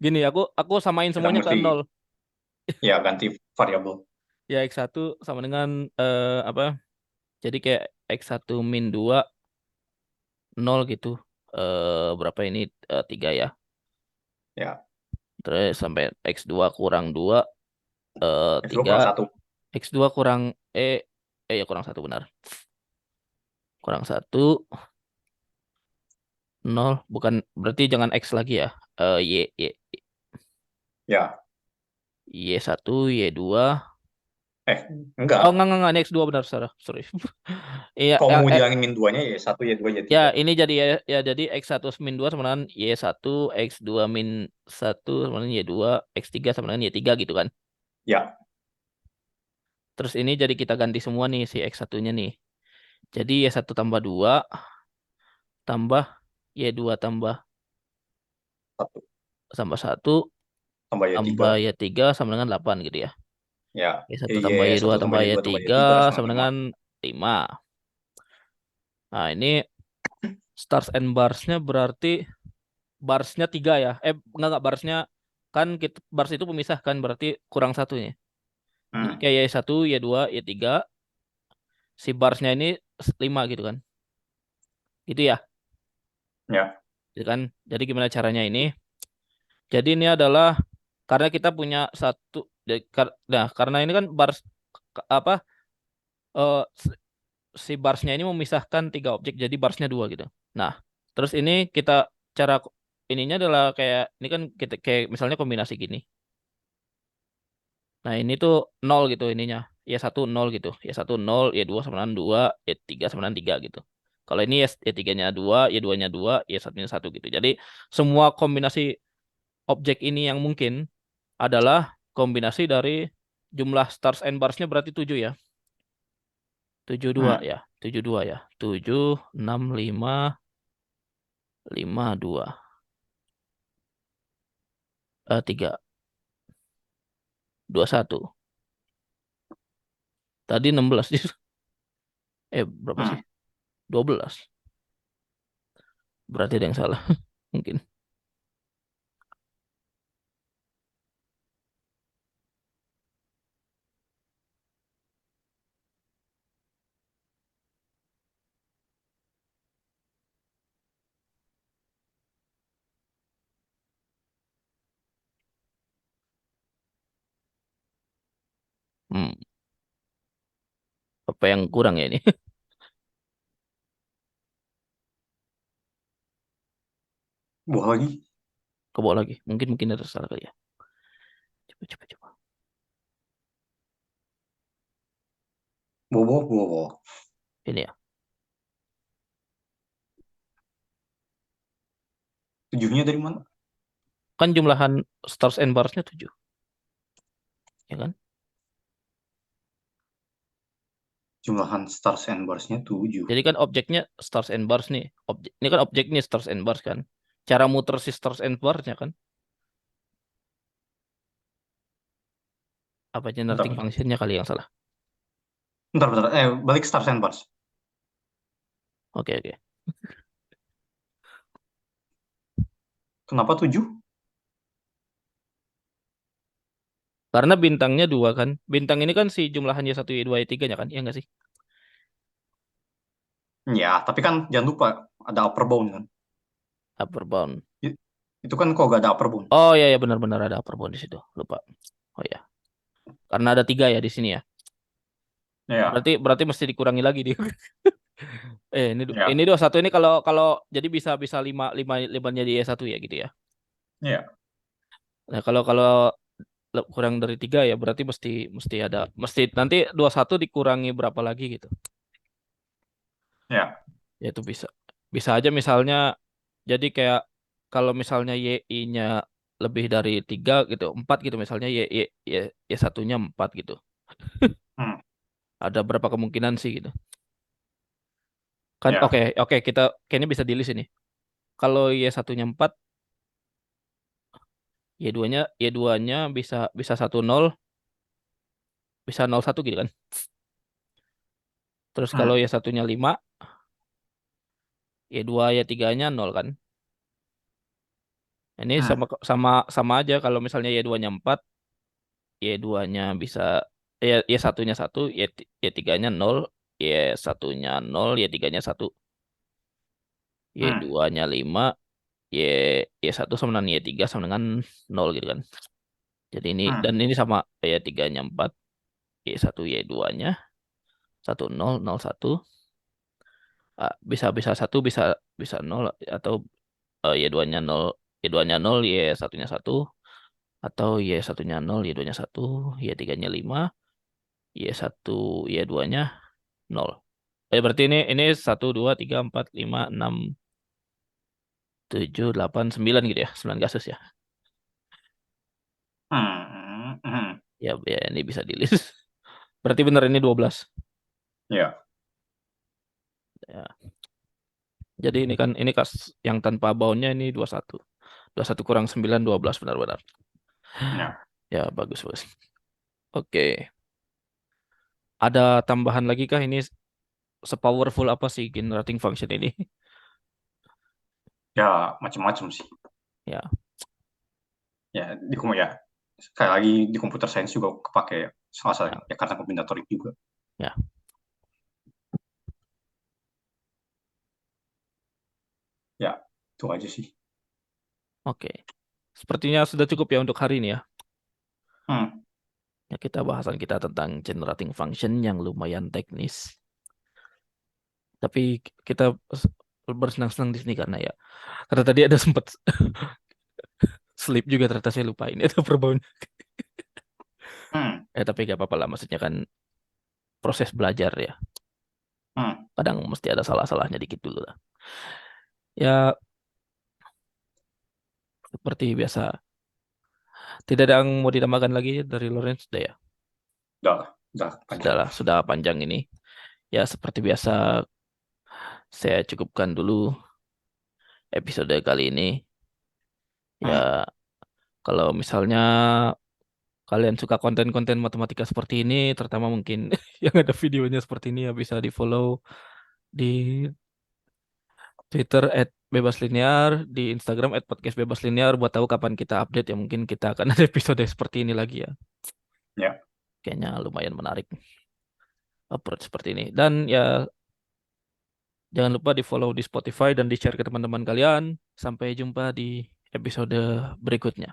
S1: gini aku samain
S2: kita
S1: semuanya ke
S2: mesti
S1: 0.
S2: ya ganti variabel.
S1: Ya X1 sama dengan apa? Jadi kayak X1 min 2 0 gitu. Berapa ini? 3 ya.
S2: Ya,
S1: Terus sampai X2 kurang 2
S2: X2
S1: 3.
S2: kurang 1.
S1: X2 kurang eh ya kurang 1 benar. Kurang 1 0 bukan berarti jangan X lagi ya.
S2: Ya,
S1: Y1 Y2.
S2: eh,
S1: Oh,
S2: enggak.
S1: enggak, ini X2 benar, salah. Sorry. Iya,
S2: Kalau mau dihilangin min 2-nya ya 1, ya 2, ya
S1: ya
S2: 3.
S1: ini jadi ya jadi X1 min 2 sama dengan Y1, X2 min 1 sama dengan Y2, X3 sama dengan Y3 gitu kan.
S2: Ya,
S1: Terus ini jadi kita ganti semua nih si X1-nya nih. Jadi Y1 tambah 2 tambah Y2 tambah
S2: 1
S1: tambah 1
S2: tambah ya
S1: tambah
S2: 3.
S1: Y3 sama dengan 8 gitu ya.
S2: Ya,
S1: Y1 tambah
S2: Y
S1: Y2
S2: satu tambah
S1: tambah
S2: Y2 tambah
S1: Y3
S2: Y3 sama
S1: sama
S2: 5.
S1: dengan 5. Nah, ini stars and bars-nya berarti barsnya 3 ya. Enggak barsnya kan kita, bars itu pemisah kan, berarti kurang satunya. Jadi
S2: Hmm.
S1: kayak Y1, Y2, Y3, si barsnya ini 5 gitu kan. Gitu ya.
S2: Ya.
S1: Gitu kan. Jadi gimana caranya ini? Jadi ini adalah karena kita punya satu, nah karena ini kan bars apa eh, si barsnya ini memisahkan tiga objek jadi barsnya dua gitu. Nah, terus ini kita cara ininya adalah kayak ini kan kita kayak misalnya kombinasi gini. Nah, ini tuh nol gitu ininya. Ya satu nol gitu. Ya satu nol, ya dua sama dengan dua, ya tiga sama dengan tiga gitu. Kalau ini ya tiganya dua, ya duanya dua, ya satunya satu gitu. Jadi semua kombinasi objek ini yang mungkin adalah kombinasi dari jumlah stars and barsnya berarti 7 ya. 72
S2: Hmm.
S1: ya. 72 ya. 7, 6, 5, 5, 2. 3, 21. Tadi 16. Berapa sih?
S2: Hmm.
S1: 12. Berarti ada yang salah. Mungkin. Hmm. Apa yang kurang ya ini?
S2: Buah lagi.
S1: Ke bawah lagi. Mungkin ada salah kali ya. Coba, coba, coba.
S2: Buah, buah, buah.
S1: Ini ya.
S2: Tujuhnya dari mana?
S1: Kan jumlahan stars and barsnya 7. Ya kan?
S2: Jumlahan stars and bars-nya 7.
S1: Jadi kan objeknya stars and bars nih. Ini kan objeknya stars and bars kan. Cara muter si stars and barsnya kan. Apa
S2: Bentar,
S1: generating
S2: bentar.
S1: functionnya kali yang salah.
S2: Bentar, bentar. Balik stars and bars.
S1: Oke, oke.
S2: Kenapa 7?
S1: Karena bintangnya 2 kan. Bintang ini kan si jumlahannya satu Y2, Y3 nya kan. Iya nggak sih?
S2: Ya, tapi kan jangan lupa ada upper bound kan.
S1: Upper bound.
S2: I- Itu kan kok gak ada upper bound.
S1: Oh iya, ya benar-benar ada upper bound di situ. Lupa. Oh ya. Karena ada 3 ya di sini ya.
S2: Ya,
S1: Berarti berarti mesti dikurangi lagi dia. Ini
S2: ya,
S1: 21 ini kalau kalau jadi bisa bisa 5 5 5-nya di E1 ya gitu ya.
S2: ya,
S1: Nah, kalau kalau kurang dari 3 ya berarti mesti mesti ada mesti nanti 21 dikurangi berapa lagi gitu.
S2: ya.
S1: Ya itu bisa. Bisa aja misalnya jadi kayak kalau misalnya YI-nya lebih dari 3 gitu, 4 gitu misalnya Y satunya 4 gitu.
S2: Hmm,
S1: Ada berapa kemungkinan sih gitu. Kan oke
S2: ya.
S1: oke kita kayaknya bisa di list ini. Kalau Y satunya 4, Y2-nya bisa bisa 1 0, bisa 0 1 gitu kan. Terus kalau
S2: Hmm,
S1: Y satunya 5, Y2 Y3-nya 0 kan. Ini
S2: hmm,
S1: sama sama sama aja kalau misalnya Y2-nya 4, Y2-nya bisa Y satunya 1, Y3-nya 0, Y satunya 0, Y3-nya 1,
S2: hmm,
S1: Y2-nya 5, Y Y1 sama dengan Y3 sama dengan 0 gitu kan. Jadi ini
S2: hmm,
S1: dan ini sama Y3-nya 4, Y1 Y2-nya 1 0 0 1. Bisa bisa 1 bisa bisa 0 atau Y2-nya 0, Y2-nya 0, Y1-nya 1 atau Y1-nya 0, Y2-nya 1, Y3-nya 5, Y1 Y2-nya 0. Berarti ini 1 2 3 4 5 6 7 8 9 gitu ya. 9 kasus ya.
S2: hmm, hmm.
S1: Ya, ya ini bisa di list. Berarti benar ini 12.
S2: Ya,
S1: Ya. Jadi ini kan ini kas yang tanpa boundnya ini 21. 21 kurang 9 12 benar-benar.
S2: ya.
S1: Ya, bagus, bagus. Oke. Ada tambahan lagi kah ini sepowerful apa sih generating function ini?
S2: Ya, macam-macam sih.
S1: Ya.
S2: Ya, ya sekali lagi di computer science juga kepake salah satu
S1: Ya,
S2: ya karena kombinatorik juga.
S1: ya.
S2: Ya, itu aja sih.
S1: Oke. Sepertinya sudah cukup ya untuk hari ini ya.
S2: Hmm,
S1: Ya, kita bahasan kita tentang generating function yang lumayan teknis. Tapi kita bersenang-senang di sini karena tadi ada sempat sleep juga ternyata saya lupa ini ada perubahan.
S2: hmm,
S1: Tapi gak apa-apa lah, maksudnya kan proses belajar ya.
S2: hmm.
S1: Kadang mesti ada salah-salahnya dikit dulu lah. Ya, seperti biasa. Tidak ada yang mau ditambahkan lagi dari Lawrence, sudah ya.
S2: Udah panjang.
S1: Sudahlah, sudah panjang ini. Ya, seperti biasa saya cukupkan dulu episode kali ini.
S2: Hmm,
S1: Ya, kalau misalnya kalian suka konten-konten matematika seperti ini, terutama mungkin yang ada videonya seperti ini, ya bisa di-follow di Twitter @bebaslinear, di Instagram @podcastbebaslinear buat tahu kapan kita update ya. Mungkin kita akan ada episode seperti ini lagi ya.
S2: ya,
S1: Kayaknya lumayan menarik approach seperti ini. Dan ya jangan lupa di-follow di Spotify dan di-share ke teman-teman kalian. Sampai jumpa di episode berikutnya.